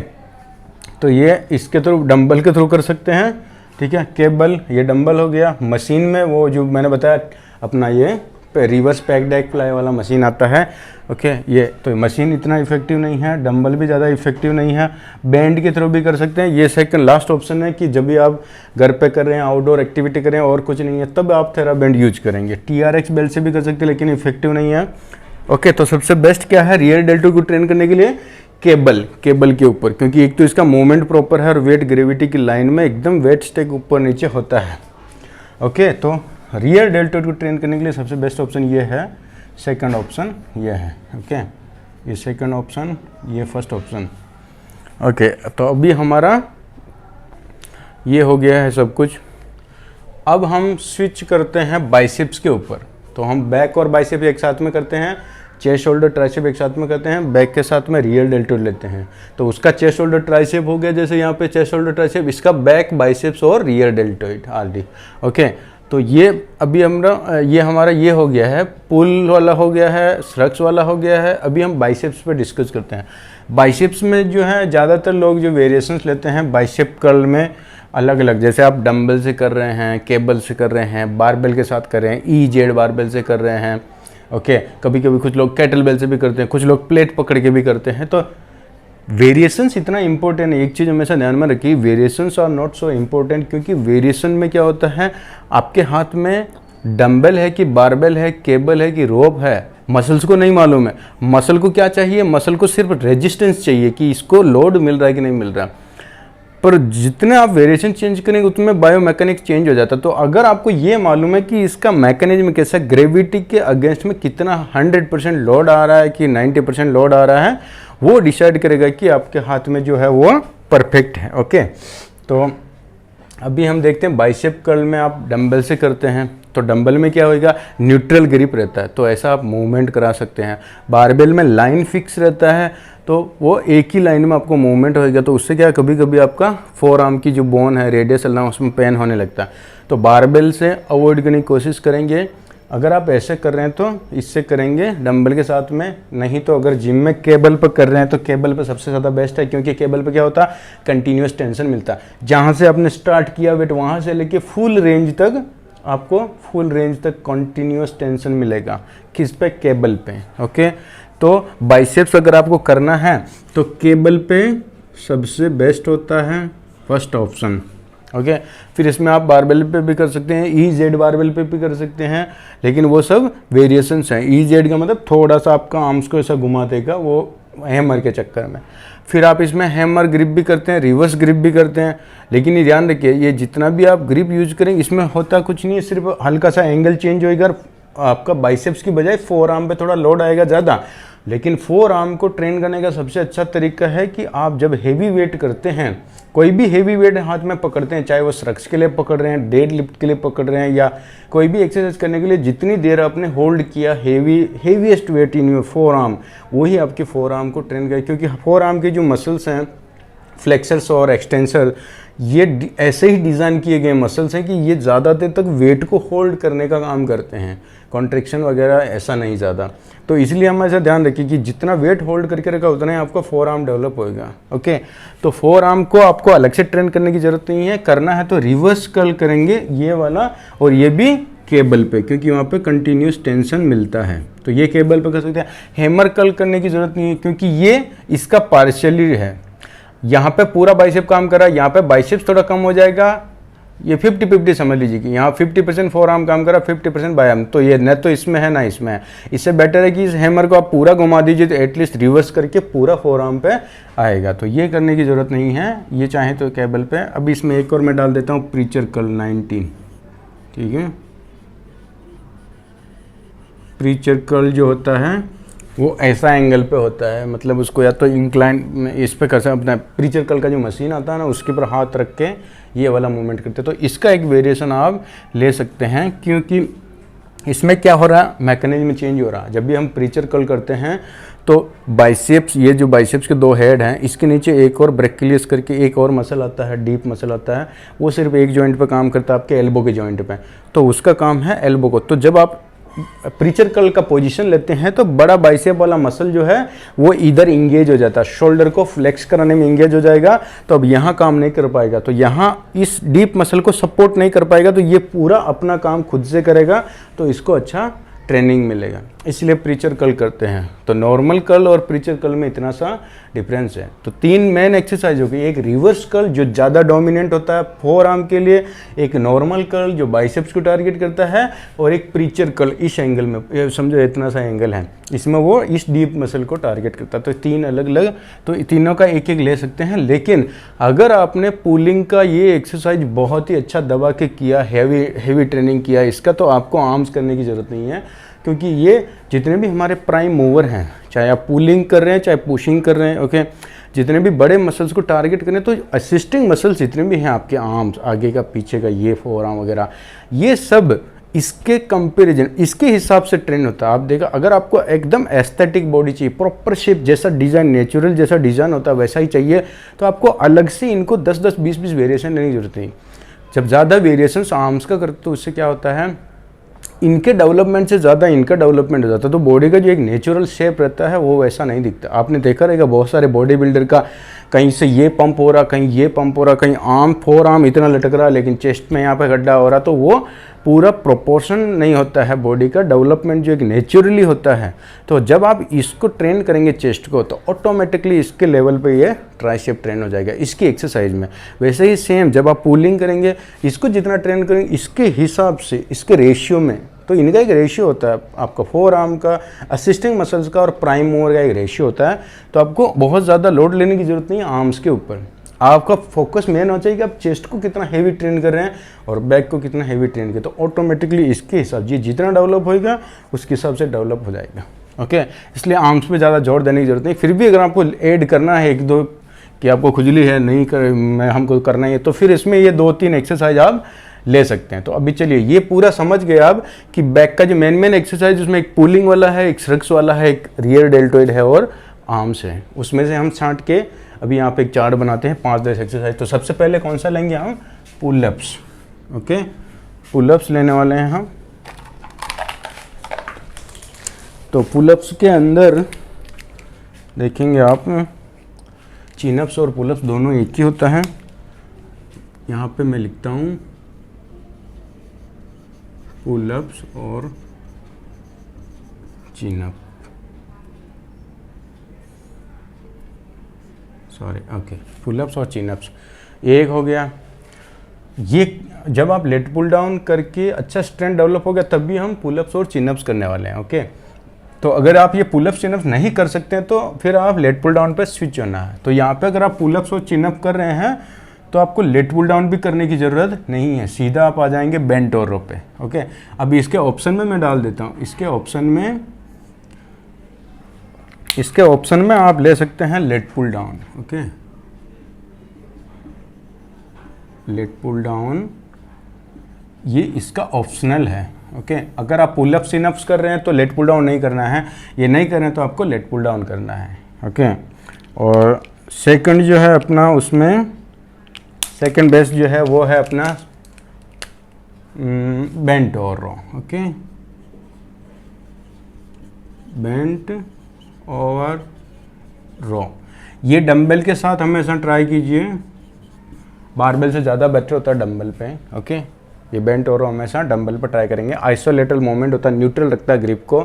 A: तो ये इसके थ्रू, डंबल के थ्रू कर सकते हैं, ठीक है। केबल, ये डंबल हो गया। मशीन में वो जो मैंने बताया अपना ये रिवर्स पैक्ड एग फ्लाई वाला मशीन आता है। ओके, ये तो मशीन इतना इफेक्टिव नहीं है, डंबल भी ज़्यादा इफेक्टिव नहीं है। बैंड के थ्रू भी कर सकते हैं। ये सेकंड लास्ट ऑप्शन है कि जब भी आप घर पे कर रहे हैं, आउटडोर एक्टिविटी कर रहे हैं और कुछ नहीं है, तब आप थेराबैंड यूज करेंगे। TRX बेल्ट से भी कर सकते हैं, लेकिन इफेक्टिव नहीं है। ओके, तो सबसे बेस्ट क्या है रियर डेल्टो को ट्रेन करने के लिए, केबल के ऊपर, क्योंकि एक तो इसका मूवमेंट प्रॉपर है और वेट ग्रेविटी की लाइन में एकदम वेट स्टेक ऊपर नीचे होता है। ओके, तो रियर डेल्टो को ट्रेन करने के लिए सबसे बेस्ट ऑप्शन ये है, सेकंड ऑप्शन ये है। ओके, ये सेकंड ऑप्शन, ये फर्स्ट ऑप्शन। ओके, तो अभी हमारा ये हो गया है सब कुछ। अब हम स्विच करते हैं बाइसेप्स के ऊपर। तो हम बैक और बाइसेप्स एक साथ में करते हैं, चेस्ट शोल्डर ट्राइसेप एक साथ में करते हैं, बैक के साथ में रियर डेल्टोइड लेते हैं। तो उसका चेस्ट शोल्डर ट्राइसेप हो गया, जैसे यहाँ पे चेस्ट शोल्डर ट्राइसेप, इसका बैक बाइसेप्स और रियर डेल्टोइड आरडी। ओके, तो ये अभी हमारा ये हो गया है, पुल वाला हो गया है, स्ट्रक्स वाला हो गया है। अभी हम बाइसेप्स पे डिस्कस करते हैं। बाइसेप्स में जो है ज़्यादातर लोग जो वेरिएशंस लेते हैं बाइसेप कर्ल में अलग अलग, जैसे आप डंबल से कर रहे हैं, केबल से कर रहे हैं, बारबेल के साथ कर रहे हैं, EZ बारबेल से कर रहे हैं। ओके, कभी कभी कुछ लोग कैटल बेल से भी करते हैं, कुछ लोग प्लेट पकड़ के भी करते हैं। तो वेरिएशंस इतना इंपॉर्टेंट है, एक चीज़ हमेशा ध्यान में रखिए, variations are not so important, क्योंकि वेरिएशन में क्या होता है, आपके हाथ में डंबल है कि बारबेल है, केबल है कि रोप है, मसल्स को नहीं मालूम है। मसल को क्या चाहिए, मसल को सिर्फ रेजिस्टेंस चाहिए कि इसको लोड मिल रहा है कि नहीं मिल रहा। पर जितने आप वेरिएशन चेंज करेंगे उतने बायोमैकेनिक्स चेंज हो जाता है। तो अगर आपको ये मालूम है कि इसका मैकेनिज्म कैसा, ग्रेविटी के अगेंस्ट में कितना 100% लोड आ रहा है कि 90% लोड आ रहा है, वो डिसाइड करेगा कि आपके हाथ में जो है वो परफेक्ट है। ओके, तो अभी हम देखते हैं बाइसेप कर्ल में आप डंबल से करते हैं, तो डंबल में क्या होगा, न्यूट्रल ग्रिप रहता है, तो ऐसा आप मूवमेंट करा सकते हैं। बारबेल में लाइन फिक्स रहता है, तो वो एक ही लाइन में आपको मूवमेंट होगा, तो उससे क्या कभी कभी आपका फोर आर्म की जो बोन है, रेडियस अल्लाह, उसमें पेन होने लगता है। तो बारबेल से अवॉइड करने की कोशिश करेंगे। अगर आप ऐसे कर रहे हैं तो इससे करेंगे डंबल के साथ में, नहीं तो अगर जिम में केबल पर कर रहे हैं तो केबल पर सबसे ज़्यादा बेस्ट है, क्योंकि केबल पर क्या होता है, कंटिन्यूस टेंशन मिलता है। जहाँ से आपने स्टार्ट किया वेट, वहाँ से लेके फुल रेंज तक आपको कंटिन्यूस टेंशन मिलेगा। किस पे, केबल पे। ओके, तो बाइसेप्स अगर आपको करना है तो केबल पे सबसे बेस्ट होता है फर्स्ट ऑप्शन। ओके, फिर इसमें आप बारबेल पे भी कर सकते हैं, EZ बारबेल पे भी कर सकते हैं, लेकिन वो सब वेरिएशंस हैं। EZ का मतलब थोड़ा सा आपका आर्म्स को ऐसा घुमा देगा वो हैमर के चक्कर में। फिर आप इसमें हैमर ग्रिप भी करते हैं, रिवर्स ग्रिप भी करते हैं। लेकिन ये ध्यान रखिए, ये जितना भी आप ग्रिप यूज करेंगे इसमें होता कुछ नहीं है, सिर्फ हल्का सा एंगल चेंज होएगा। आपका बाइसेप्स की बजाय फोर आर्म पे थोड़ा लोड आएगा ज़्यादा। लेकिन फोर आर्म को ट्रेन करने का सबसे अच्छा तरीका है कि आप जब हेवी वेट करते हैं, कोई भी हेवी वेट हाथ में पकड़ते हैं, चाहे वो स्ट्रक्स के लिए पकड़ रहे हैं, डेड लिफ्ट के लिए पकड़ रहे हैं, या कोई भी एक्सरसाइज करने के लिए, जितनी देर आपने होल्ड किया heaviest weight in your forearm, वही आपके फोर आर्म को ट्रेन करे। क्योंकि फोर आर्म के जो मसल्स हैं, फ्लेक्सर्स और एक्सटेंसर, ये ऐसे ही डिज़ाइन किए गए मसल्स हैं कि ये ज़्यादा देर तक वेट को होल्ड करने का काम करते हैं, कॉन्ट्रैक्शन वगैरह ऐसा नहीं ज़्यादा। तो इसलिए हम ऐसा ध्यान रखिए कि जितना वेट होल्ड करके रखा उतना ही आपका फोर आर्म डेवलप होएगा। ओके, तो फोर आर्म को आपको अलग से ट्रेन करने की ज़रूरत नहीं है। करना है तो रिवर्स कर्ल करेंगे ये वाला, और ये भी केबल पे, क्योंकि वहाँ पे कंटिन्यूस टेंशन मिलता है। तो ये केबल पे कर सकते हैं। हैमर कर्ल करने की ज़रूरत नहीं है, क्योंकि ये इसका पार्शियली है। यहाँ पे पूरा बाइसेप काम कर रहा है, यहाँ पे बाइसेप्स थोड़ा कम हो जाएगा। ये 50-50 समझ लीजिए कि यहाँ 50% फोर आर्म काम कर रहा है, 50% बाई आर्म। तो ये न तो इसमें है ना इसमें है। इससे बेटर है कि इस हैमर को आप पूरा घुमा दीजिए, तो एटलीस्ट रिवर्स करके पूरा फोर आर्म पे आएगा। तो ये करने की ज़रूरत नहीं है, ये चाहे तो केबल पे। अभी इसमें एक और मैं डाल देता हूँ, प्रीचर कर्ल 19। ठीक है, प्रीचर कर्ल जो होता है वो ऐसा एंगल पे होता है, मतलब उसको या तो इंक्लाइन इस पे कर सकते हैं। अपना प्रीचर कर्ल का जो मशीन आता है ना, उसके ऊपर हाथ रख के ये वाला मूवमेंट करते हैं। तो इसका एक वेरिएशन आप ले सकते हैं, क्योंकि इसमें क्या हो रहा है, मैकेनिज्म चेंज हो रहा है। जब भी हम प्रीचर कर्ल करते हैं तो बाइसेप्स, ये जो बाइसेप्स के दो हेड हैं, इसके नीचे एक और ब्रैकियलियस करके एक और मसल आता है, डीप मसल आता है। वो सिर्फ एक जॉइंट पे काम करता है, आपके एल्बो के जॉइंट पे। तो उसका काम है एल्बो को। तो जब आप प्रीचर कर्ल का पोजीशन लेते हैं तो बड़ा बाइसेप वाला मसल जो है वो इधर इंगेज हो जाता है, शोल्डर को फ्लेक्स कराने में इंगेज हो जाएगा। तो अब यहाँ काम नहीं कर पाएगा, तो यहाँ इस डीप मसल को सपोर्ट नहीं कर पाएगा, तो ये पूरा अपना काम खुद से करेगा। तो इसको अच्छा ट्रेनिंग मिलेगा, इसलिए प्रीचर कर्ल करते हैं। तो नॉर्मल कर्ल और प्रीचर कर्ल में इतना सा डिफरेंस है। तो तीन मेन एक्सरसाइज हो गई, एक रिवर्स कर्ल जो ज़्यादा डोमिनेंट होता है फोर आर्म के लिए, एक नॉर्मल कर्ल जो बाइसेप्स को टारगेट करता है, और एक प्रीचर कर्ल इस एंगल में, समझो इतना सा एंगल है, इसमें वो इस डीप मसल को टारगेट करता है। तो तीन अलग अलग, तो तीनों का एक एक ले सकते हैं। लेकिन अगर आपने पुलिंग का ये एक्सरसाइज बहुत ही अच्छा दबा के किया, हेवी ट्रेनिंग किया इसका, तो आपको आर्म्स करने की ज़रूरत नहीं है। क्योंकि ये जितने भी हमारे प्राइम मूवर हैं, चाहे आप पुलिंग कर रहे हैं चाहे पुशिंग कर रहे हैं, ओके, जितने भी बड़े मसल्स को टारगेट करें, तो असिस्टिंग मसल्स जितने भी हैं आपके आर्म्स, आगे का पीछे का, ये फोर आर्म वगैरह, ये सब इसके कंपैरिजन, इसके हिसाब से ट्रेन होता है। आप देखा, अगर आपको एकदम एस्थेटिक बॉडी चाहिए, प्रॉपर शेप जैसा डिज़ाइन, नेचुरल जैसा डिज़ाइन होता है वैसा ही चाहिए, तो आपको अलग से इनको 10-10, 20-20 वेरिएशन लेने की जरूरत नहीं। जब ज़्यादा वेरिएशन आर्म्स का करते तो उससे क्या होता है, इनके डेवलपमेंट से ज़्यादा इनका डेवलपमेंट हो जाता है। तो बॉडी का जो एक नेचुरल शेप रहता है वो वैसा नहीं दिखता। आपने देखा रहेगा बहुत सारे बॉडी बिल्डर का, कहीं से ये पंप हो रहा, कहीं ये पंप हो रहा, कहीं आर्म फोर आर्म इतना लटक रहा, लेकिन चेस्ट में यहाँ पे गड्ढा हो रहा। तो वो पूरा प्रोपोर्शन नहीं होता है बॉडी का डेवलपमेंट जो एक नेचुरली होता है। तो जब आप इसको ट्रेन करेंगे चेस्ट को, तो ऑटोमेटिकली इसके लेवल पे ये ट्राइसेप ट्रेन हो जाएगा इसकी एक्सरसाइज में। वैसे ही सेम जब आप पुलिंग करेंगे, इसको जितना ट्रेन करेंगे इसके हिसाब से, इसके रेशियो में, तो इनका एक रेशियो होता है, आपका फोर आर्म का, असिस्टिंग मसल्स का और प्राइम मूवर का एक रेशियो होता है। तो आपको बहुत ज़्यादा लोड लेने की ज़रूरत नहीं है आर्म्स के ऊपर। आपका फोकस मेन होना चाहिए कि आप चेस्ट को कितना हेवी ट्रेन कर रहे हैं और बैक को कितना हेवी ट्रेन कर, तो ऑटोमेटिकली इसके हिसाब से जितना डेवलप होएगा उसके हिसाब से डेवलप हो जाएगा। ओके, इसलिए आर्म्स पे ज़्यादा जोर देने की जरूरत नहीं। फिर भी अगर आपको ऐड करना है एक दो कि आपको खुजली है, नहीं कर मैं हमको करना है, तो फिर इसमें ये 2-3 एक्सरसाइज आप ले सकते हैं। तो अभी चलिए, ये पूरा समझ गए आप कि बैक का जो मेन एक्सरसाइज, उसमें एक पुलिंग वाला है, एक स्ट्रक्स वाला है, एक रियर डेल्टोइड है और आर्म्स है। उसमें से हम छांट के अभी यहाँ पे एक चार्ट बनाते हैं 5-10 एक्सरसाइज। तो सबसे पहले कौन सा लेंगे हम, पुलअप्स। ओके, पुलअप्स लेने वाले हैं हम। तो पुलअप्स के अंदर देखेंगे आप, चिनअप्स और पुलअप्स दोनों एक ही होता है। यहाँ पे मैं लिखता हूँ पुलअप्स और चिनअप, सॉरी, ओके, पुलअप्स और चिनअप्स एक हो गया। ये जब आप लेट पुल डाउन करके अच्छा स्ट्रेंथ डेवलप हो गया, तब भी हम पुलअप्स और चिनअप्स करने वाले हैं। ओके, तो अगर आप ये पुलअप्स चिनअप्स नहीं कर सकते हैं तो फिर आप लेट पुल डाउन पे स्विच होना है। तो यहाँ पे अगर आप पुलअप्स और चिनअप कर रहे हैं तो आपको लेट पुल डाउन भी करने की ज़रूरत नहीं है, सीधा आप आ जाएंगे बेंट और रो पे। ओके, अभी इसके ऑप्शन में मैं डाल देता हूँ। इसके ऑप्शन में आप ले सकते हैं lat pull down. Okay, lat pull down ये इसका ऑप्शनल है। ओके, अगर आप पुलअप सिनअप्स कर रहे हैं तो लेट पुल डाउन नहीं करना है, ये नहीं कर रहे हैं तो आपको लेट पुल डाउन करना है। ओके, और सेकंड जो है अपना, उसमें सेकंड बेस्ट जो है वो है अपना बेंट और रो। ओके, बेंट और रो, ये डंबल के साथ हमेशा ट्राई कीजिए, बारबेल से ज़्यादा बेटर होता है डंबल पे। ओके, ये बेंट और रो हमेशा डंबल पर ट्राई करेंगे। आइसोलेटरल मोमेंट होता है, न्यूट्रल रखता है ग्रिप को।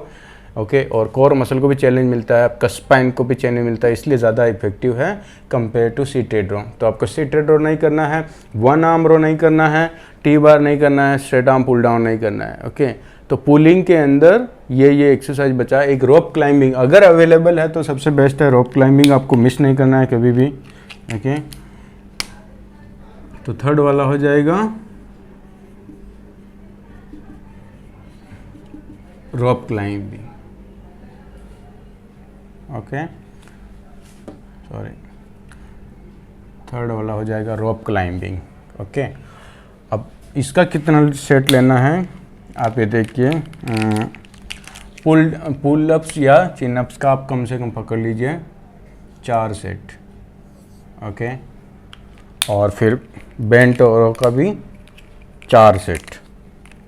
A: ओके, और कोर मसल को भी चैलेंज मिलता है, आपका स्पाइन को भी चैलेंज मिलता है, इसलिए ज़्यादा इफेक्टिव है कंपेयर टू सीटेड रो। तो आपको सीटेड रो नहीं करना है, वन आर्म रो नहीं करना है, टी बार नहीं करना है, स्ट्रेट आर्म पुल डाउन नहीं करना है। ओके, तो पुलिंग के अंदर ये एक्सरसाइज बचा। एक रोप क्लाइंबिंग अगर अवेलेबल है तो सबसे बेस्ट है रोप क्लाइंबिंग, आपको मिस नहीं करना है कभी भी। ओके, तो थर्ड वाला हो जाएगा rope climbing. Okay, sorry, third वाला हो जाएगा रोप क्लाइंबिंग। ओके, अब इसका कितना सेट लेना है आप ये देखिए। पुल अप्स या चिन अप्स का आप कम से कम पकड़ लीजिए 4 सेट। ओके, और फिर बेंट और का भी 4 सेट,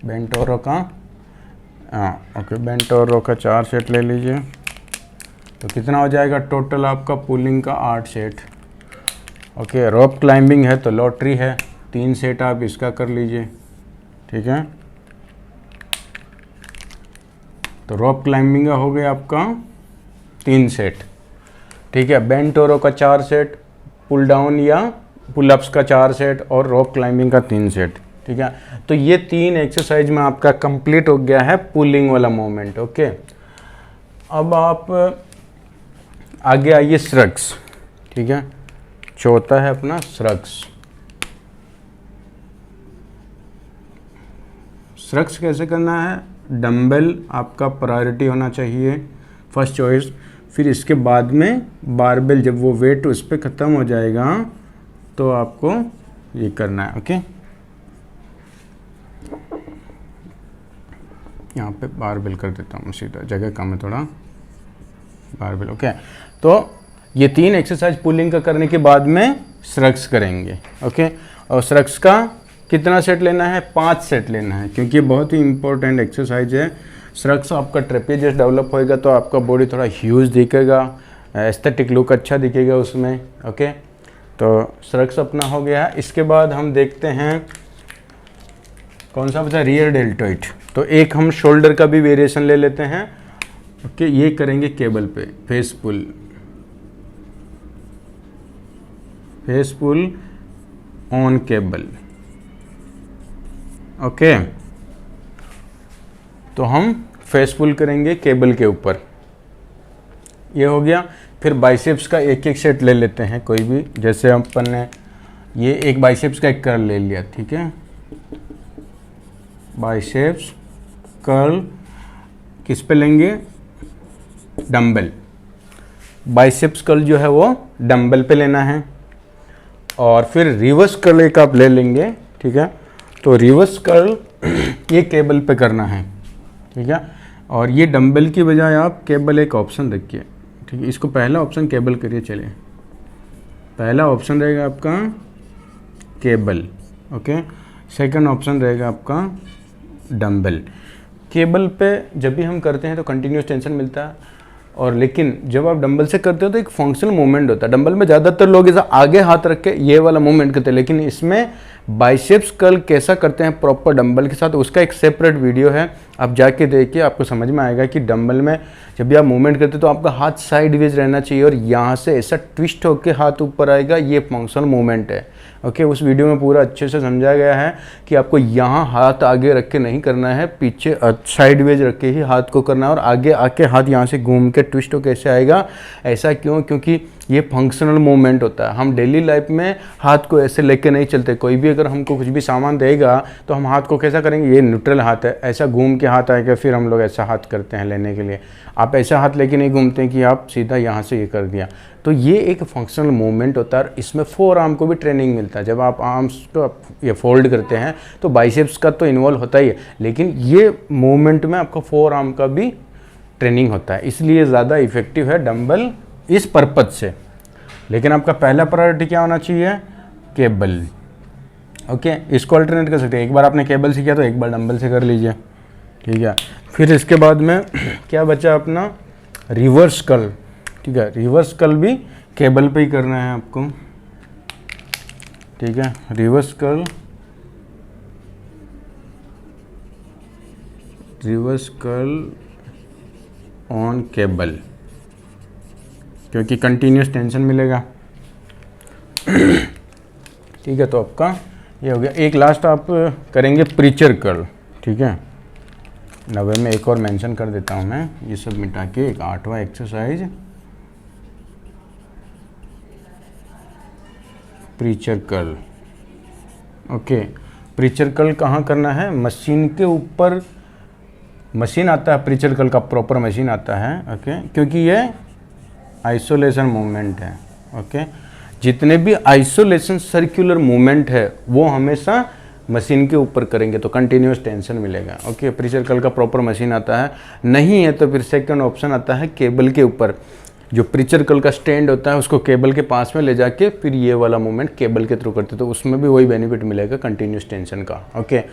A: बेंट और का ओके, बेंट और रो का 4 सेट ले लीजिए। तो कितना हो जाएगा टोटल आपका पुलिंग का 8 सेट। ओके, रोप क्लाइंबिंग है तो लॉटरी है, 3 सेट आप इसका कर लीजिए। ठीक है, तो रोप क्लाइंबिंग का हो गया आपका 3 सेट। ठीक है, बेंट और रो का 4 सेट, पुल डाउन या पुलअप्स का 4 सेट और रोप क्लाइंबिंग का 3 सेट। ठीक है, तो ये 3 एक्सरसाइज में आपका कंप्लीट हो गया है पुलिंग वाला मोमेंट। ओके, अब आप आगे आइए श्रग्स। ठीक है, चौथा है अपना श्रग्स। श्रग्स कैसे करना है, डंबल आपका प्रायोरिटी होना चाहिए, फर्स्ट चॉइस। फिर इसके बाद में बारबेल, जब वो वेट उस पर ख़त्म हो जाएगा तो आपको ये करना है। ओके, यहाँ पे बारबेल कर देता हूँ सीधा, जगह कम है थोड़ा, बारबेल। ओके, तो ये 3 एक्सरसाइज पुलिंग का करने के बाद में श्रग्स करेंगे। ओके, और श्रग्स का कितना सेट लेना है, 5 सेट लेना है, क्योंकि ये बहुत ही इंपॉर्टेंट एक्सरसाइज है। श्रग्स आपका ट्रेपेजियस डेवलप होएगा तो आपका बॉडी थोड़ा ह्यूज दिखेगा, एस्थेटिक लुक अच्छा दिखेगा उसमें। ओके, तो श्रग्स अपना हो गया है। इसके बाद हम देखते हैं कौन सा बचा, रियर डेल्टोइड। तो एक हम शोल्डर का भी वेरिएशन ले लेते हैं। ओके, ये करेंगे केबल पे, face pull on cable. Okay, तो हम फेस पुल करेंगे केबल के ऊपर, ये हो गया। फिर बाइसेप्स का एक एक सेट ले लेते हैं कोई भी, जैसे अपन ने ये एक बाइसेप्स का एक कर्ल ले लिया। ठीक है, बाइसेप्स कर्ल किस पे लेंगे, डंबल। बाइसेप्स कर्ल जो है वो डंबल पे लेना है। और फिर रिवर्स कर्ल एक आप ले लेंगे। ठीक है, तो रिवर्स कर्ल ये केबल पे करना है। ठीक है, और ये डंबल की बजाय आप केबल एक ऑप्शन रखिए। ठीक है, इसको पहला ऑप्शन केबल करिए। चलिए, पहला ऑप्शन रहेगा आपका केबल। ओके, सेकंड ऑप्शन रहेगा आपका डंबल। केबल पे जब भी हम करते हैं तो कंटिन्यूस टेंशन मिलता है, और लेकिन जब आप डंबल से करते हो तो एक फंक्शनल मूवमेंट होता है। डंबल में ज़्यादातर लोग ऐसा आगे हाथ रख के ये वाला मूवमेंट करते हैं, लेकिन इसमें बाइसेप्स कर्ल कैसा करते हैं प्रॉपर डंबल के साथ, उसका एक सेपरेट वीडियो है, आप जाके देखिए, आपको समझ में आएगा कि डंबल में जब भी आप मूवमेंट करते हो तो आपका हाथ साइडवेज रहना चाहिए और यहाँ से ऐसा ट्विस्ट होकर हाथ ऊपर आएगा, ये फंक्शनल मूवमेंट है। ओके, उस वीडियो में पूरा अच्छे से समझाया गया है कि आपको यहाँ हाथ आगे रख के नहीं करना है, पीछे साइडवेज रख के ही हाथ को करना है, और आगे आके हाथ यहाँ से घूम के ट्विस्ट हो कैसे आएगा, ऐसा क्यों, क्योंकि ये फंक्शनल मूवमेंट होता है। हम डेली लाइफ में हाथ को ऐसे लेके नहीं चलते। कोई भी अगर हमको कुछ भी सामान देगा तो हम हाथ को कैसा करेंगे, ये न्यूट्रल हाथ है, ऐसा घूम के हाथ आएगा, फिर हम लोग ऐसा हाथ करते हैं लेने के लिए। आप ऐसा हाथ लेके नहीं घूमते कि आप सीधा यहाँ से ये कर दिया। तो ये एक फंक्शनल मूवमेंट होता है, और इसमें फोर आर्म को भी ट्रेनिंग मिलता है। जब आप आर्म्स को ये फोल्ड करते हैं तो बाइसेप्स का तो इन्वॉल्व होता ही है, लेकिन ये मूवमेंट में आपका फोर आर्म का भी ट्रेनिंग होता है, इसलिए ज़्यादा इफेक्टिव है डंबल इस पर्पज से। लेकिन आपका पहला प्रायोरिटी क्या होना चाहिए, केबल। ओके, इसको अल्टरनेट कर सकते हैं। एक बार आपने केबल से किया तो एक बार डंबल से कर लीजिए, ठीक है। फिर इसके बाद में क्या बचा अपना, रिवर्स कर्ल, ठीक है। रिवर्स कर्ल भी केबल पे ही करना है आपको, ठीक है। Reverse curl, reverse curl on cable, क्योंकि कंटिन्यूस टेंशन मिलेगा, ठीक है। तो आपका ये हो गया। एक लास्ट आप करेंगे प्रीचर कर्ल, ठीक है। 90 में एक और मेंशन कर देता हूँ मैं, ये सब मिटा के एक 8वां exercise, preacher curl. Okay, preacher curl कहाँ करना है, मशीन के ऊपर। मशीन आता है प्रीचर कर्ल का, प्रॉपर मशीन आता है, ओके, क्योंकि ये आइसोलेशन मूवमेंट है। ओके, जितने भी आइसोलेशन सर्कुलर मूवमेंट है वो हमेशा मशीन के ऊपर करेंगे तो कंटिन्यूस टेंशन मिलेगा। ओके, प्रीचर कर्ल का प्रॉपर मशीन आता है, नहीं है तो फिर सेकंड ऑप्शन आता है केबल के ऊपर। जो प्रीचर कर्ल का स्टैंड होता है उसको केबल के पास में ले जाके फिर ये वाला मूवमेंट केबल के थ्रू करते, तो उसमें भी वही बेनिफिट मिलेगा कंटिन्यूस टेंशन का। ओके,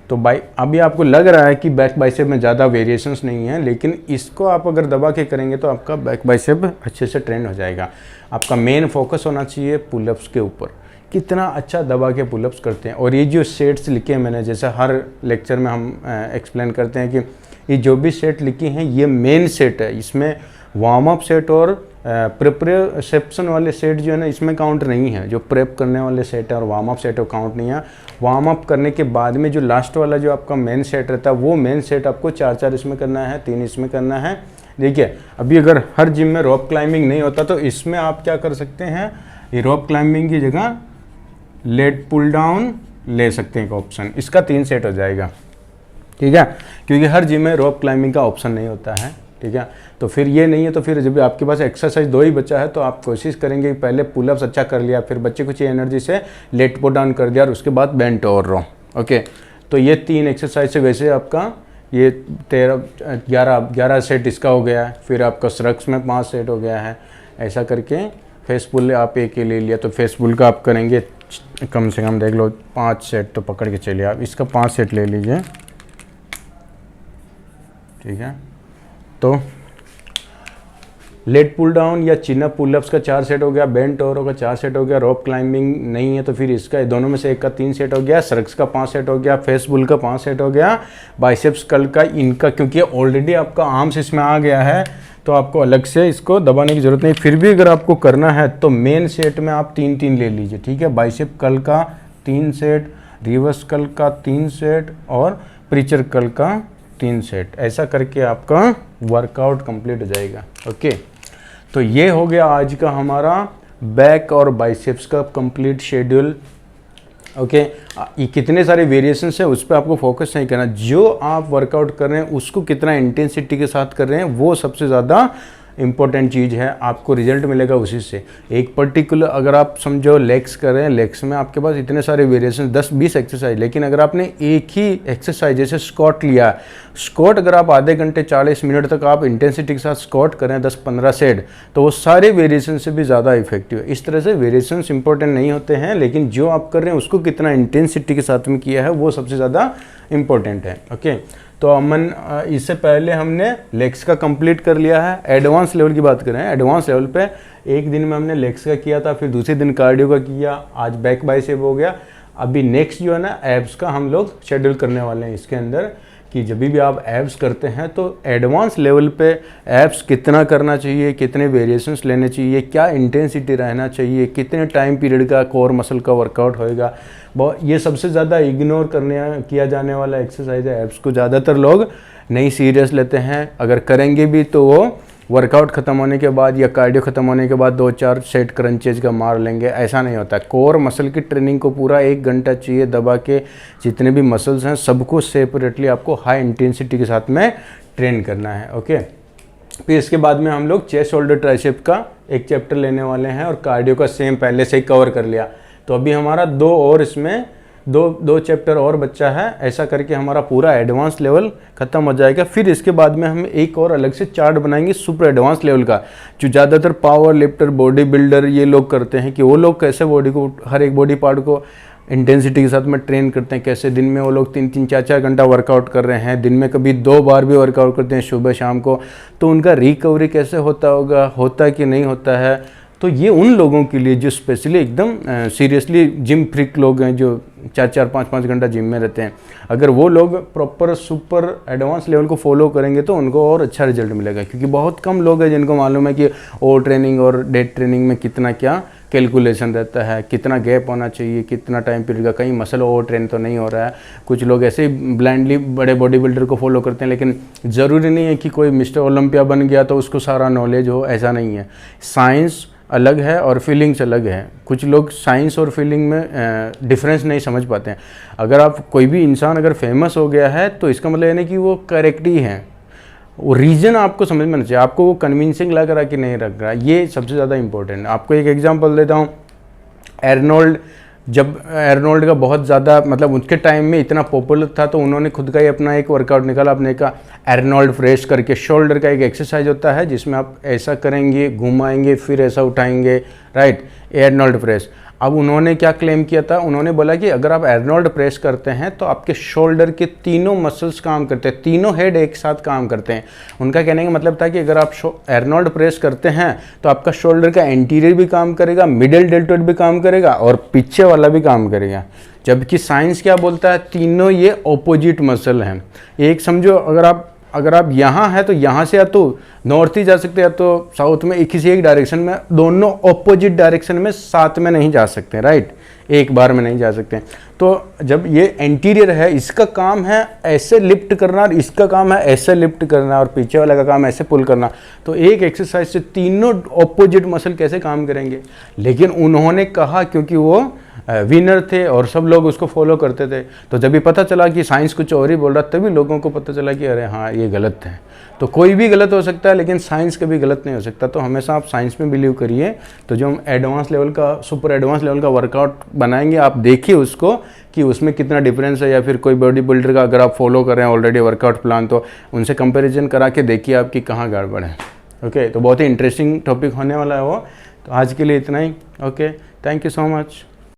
A: तो अभी आपको लग रहा है कि बैक बाइसेप में ज़्यादा वेरिएशंस नहीं है, लेकिन इसको आप अगर दबा के करेंगे तो आपका बैक बाइसेप अच्छे से ट्रेंड हो जाएगा। आपका मेन फोकस होना चाहिए पुलअप्स के ऊपर, कितना अच्छा दबा के पुलअप्स करते हैं। और ये जो सेट्स लिखे हैं मैंने, जैसा हर लेक्चर में हम एक्सप्लेन करते हैं कि ये जो भी सेट लिखी हैं ये मेन सेट है, इसमें वार्म अप सेट और प्रिपरेशन वाले सेट जो है ना इसमें काउंट नहीं है। जो प्रेप करने वाले सेट है और वार्म अप सेट है काउंट नहीं है। वार्म अप करने के बाद में जो लास्ट वाला जो आपका मेन सेट रहता है वो मेन सेट आपको 4-4 इसमें करना है, 3 इसमें करना है। देखिए, अभी अगर हर जिम में रॉप क्लाइंबिंग नहीं होता तो इसमें आप क्या कर सकते हैं, ये रॉप क्लाइंबिंग की जगह लेट पुल डाउन ले सकते हैं एक ऑप्शन, इसका 3 सेट हो जाएगा, ठीक है। क्योंकि हर जिम में रॉप क्लाइंबिंग का ऑप्शन नहीं होता है, ठीक है। तो फिर ये नहीं है तो फिर जब आपके पास एक्सरसाइज 2 ही बचा है तो आप कोशिश करेंगे कि पहले पुलअप्स अच्छा कर लिया, फिर बच्चे कुछ एनर्जी से लेट पुल डाउन कर दिया और उसके बाद बेंट ओवर रो। ओके, तो ये 3 एक्सरसाइज से वैसे आपका ये 11 सेट इसका हो गया है। फिर आपका स्ट्रक्स में 5 सेट हो गया है। ऐसा करके फेस पुल आप एक ही ले लिया तो फेस पुल का आप करेंगे कम से कम देख लो 5 सेट तो पकड़ के चलिए आप, इसका 5 सेट ले लीजिए, ठीक है। तो लेट पुल डाउन या चिन अप पुलअप्स का 4 सेट हो गया, बेंट ओवर का 4 सेट हो गया, रोप क्लाइंबिंग नहीं है तो फिर इसका दोनों में से एक का 3 सेट हो गया, सर्क्स का 5 सेट हो गया, फेस पुल का 5 सेट हो गया, बाइसेप्स कर्ल का इनका, क्योंकि ऑलरेडी आपका आर्म्स इसमें आ गया है तो आपको अलग से इसको दबाने की जरूरत नहीं। फिर भी अगर आपको करना है तो मेन सेट में आप 3-3 ले लीजिए, ठीक है। बाइसेप कर्ल का 3 सेट, रिवर्स कर्ल का 3 सेट और प्रीचर कर्ल का 3 सेट, ऐसा करके आपका वर्कआउट कंप्लीट हो जाएगा। ओके, तो ये हो गया आज का हमारा बैक और बाइसेप्स का कंप्लीट शेड्यूल। ओके, ये कितने सारे वेरिएशंस है उस पर आपको फोकस नहीं करना, जो आप वर्कआउट कर रहे हैं उसको कितना इंटेंसिटी के साथ कर रहे हैं वो सबसे ज़्यादा इंपॉर्टेंट चीज़ है, आपको रिजल्ट मिलेगा उसी से। एक पर्टिकुलर अगर आप समझो लेग्स कर रहे हैं, लेग्स में आपके पास इतने सारे वेरिएशन 10-20 एक्सरसाइज, लेकिन अगर आपने एक ही एक्सरसाइज जैसे स्क्वाट लिया, स्क्वाट अगर आप आधे घंटे 40 मिनट तक आप इंटेंसिटी के साथ स्क्वाट करें 10-15 सेट तो वो सारे वेरिएशन से भी ज़्यादा इफेक्टिव है। इस तरह से वेरिएशन इंपॉर्टेंट नहीं होते हैं, लेकिन जो आप कर रहे हैं उसको कितना इंटेंसिटी के साथ में किया है वो सबसे ज़्यादा इम्पोर्टेंट है। ओके, तो अमन इससे पहले हमने लेग्स का कंप्लीट कर लिया है। एडवांस लेवल की बात करें, एडवांस लेवल पे एक दिन में हमने लेग्स का किया था, फिर दूसरे दिन कार्डियो का किया, आज बैक बाइसेप हो गया। अभी नेक्स्ट जो है ना एब्स का हम लोग शेड्यूल करने वाले हैं। इसके अंदर कि जब भी आप एब्स करते हैं तो एडवांस लेवल पे एब्स कितना करना चाहिए, कितने वेरिएशंस लेने चाहिए, क्या इंटेंसिटी रहना चाहिए, कितने टाइम पीरियड का कोर मसल का वर्कआउट होएगा, ये सबसे ज़्यादा इग्नोर किया जाने वाला एक्सरसाइज है। एब्स को ज़्यादातर लोग नहीं सीरियस लेते हैं, अगर करेंगे भी तो वो वर्कआउट ख़त्म होने के बाद या कार्डियो ख़त्म होने के बाद 2-4 सेट क्रंचेज का मार लेंगे, ऐसा नहीं होता। कोर मसल की ट्रेनिंग को पूरा 1 घंटा चाहिए दबा के, जितने भी मसल्स हैं सबको सेपरेटली आपको हाई इंटेंसिटी के साथ में ट्रेन करना है। ओके, फिर इसके बाद में हम लोग चेस्ट शोल्डर ट्राइसेप का एक चैप्टर लेने वाले हैं और कार्डियो का सेम पहले से ही कवर कर लिया। तो अभी हमारा 2 और इसमें दो चैप्टर और बच्चा है, ऐसा करके हमारा पूरा एडवांस लेवल ख़त्म हो जाएगा। फिर इसके बाद में हम एक और अलग से चार्ट बनाएंगे सुपर एडवांस लेवल का, जो ज़्यादातर पावर लिफ्टर, बॉडी बिल्डर ये लोग करते हैं, कि वो लोग कैसे बॉडी को, हर एक बॉडी पार्ट को इंटेंसिटी के साथ में ट्रेन करते हैं, कैसे दिन में वो लोग 3-3, 4-4 घंटा वर्कआउट कर रहे हैं, दिन में कभी 2 बार भी वर्कआउट करते हैं सुबह शाम को, तो उनका रिकवरी कैसे होता होगा, होता कि नहीं होता है। तो ये उन लोगों के लिए जो स्पेशली एकदम सीरियसली जिम फ्रीक लोग हैं, जो 4-4, 5-5 घंटा जिम में रहते हैं, अगर वो लोग प्रॉपर सुपर एडवांस लेवल को फॉलो करेंगे तो उनको और अच्छा रिजल्ट मिलेगा। क्योंकि बहुत कम लोग हैं जिनको मालूम है कि ओवर ट्रेनिंग और डेड ट्रेनिंग में कितना क्या कैलकुलेशन रहता है, कितना गैप होना चाहिए, कितना टाइम पीरियड का, कहीं मसल ओवर ट्रेन तो नहीं हो रहा है। कुछ लोग ऐसे ही ब्लाइंडली बड़े बॉडी बिल्डर को फॉलो करते हैं, लेकिन ज़रूरी नहीं है कि कोई मिस्टर ओलंपिया बन गया तो उसको सारा नॉलेज हो, ऐसा नहीं है। साइंस अलग है और फीलिंग्स अलग है। कुछ लोग साइंस और फीलिंग में डिफरेंस नहीं समझ पाते हैं। अगर आप कोई भी इंसान अगर फेमस हो गया है तो इसका मतलब ये नहीं कि वो करेक्ट ही है, वो रीज़न आपको समझ में आना चाहिए, आपको वो कन्विंसिंग लग रहा है कि नहीं लग रहा, ये सबसे ज़्यादा इंपॉर्टेंट है। आपको एक एग्जांपल देता हूँ, एर्नोल्ड, जब एर्नोल्ड का बहुत ज़्यादा मतलब उसके टाइम में इतना पॉपुलर था तो उन्होंने खुद का ही अपना एक वर्कआउट निकाला, अपने का एर्नोल्ड प्रेस करके। शोल्डर का एक एक्सरसाइज होता है जिसमें आप ऐसा करेंगे, घुमाएंगे, फिर ऐसा उठाएंगे, राइट, एर्नोल्ड प्रेस। अब उन्होंने क्या क्लेम किया था, उन्होंने बोला कि अगर आप एर्नोल्ड प्रेस करते हैं तो आपके शोल्डर के तीनों मसल्स काम करते हैं, तीनों हेड एक साथ काम करते हैं। उनका कहने का मतलब था कि अगर आप एर्नोल्ड प्रेस करते हैं तो आपका शोल्डर का एंटीरियर भी काम करेगा, मिडिल डेल्टोइड भी काम करेगा और पीछे वाला भी काम करेगा। जबकि साइंस क्या बोलता है, तीनों ये ऑपोजिट मसल हैं। एक समझो, अगर आप यहाँ हैं तो यहाँ से या तो नॉर्थ ही जा सकते हैं या तो साउथ में, किसी एक डायरेक्शन में, दोनों ऑपोजिट डायरेक्शन में साथ में नहीं जा सकते, राइट, एक बार में नहीं जा सकते। तो जब ये एंटीरियर है, इसका काम है ऐसे लिफ्ट करना और इसका काम है ऐसे लिफ्ट करना और पीछे वाला का काम ऐसे पुल करना, तो एक एक्सरसाइज से तीनों ऑपोजिट मसल कैसे काम करेंगे। लेकिन उन्होंने कहा, क्योंकि वो विनर थे और सब लोग उसको फॉलो करते थे, तो जब भी पता चला कि साइंस कुछ और ही बोल रहा, तभी लोगों को पता चला कि अरे हाँ ये गलत है। तो कोई भी गलत हो सकता है लेकिन साइंस कभी गलत नहीं हो सकता। तो हमेशा आप साइंस में बिलीव करिए। तो जो हम एडवांस लेवल का, सुपर एडवांस लेवल का वर्कआउट बनाएंगे, आप देखिए उसको कि उसमें कितना डिफरेंस है, या फिर कोई बॉडी बिल्डर का अगर आप फॉलो कर रहे हैं ऑलरेडी वर्कआउट प्लान, तो उनसे कंपेरिजन करा के देखिए आपकी कहाँ गड़बड़ है। ओके, तो बहुत ही इंटरेस्टिंग टॉपिक होने वाला है वो। तो आज के लिए इतना ही। Okay, thank you so much.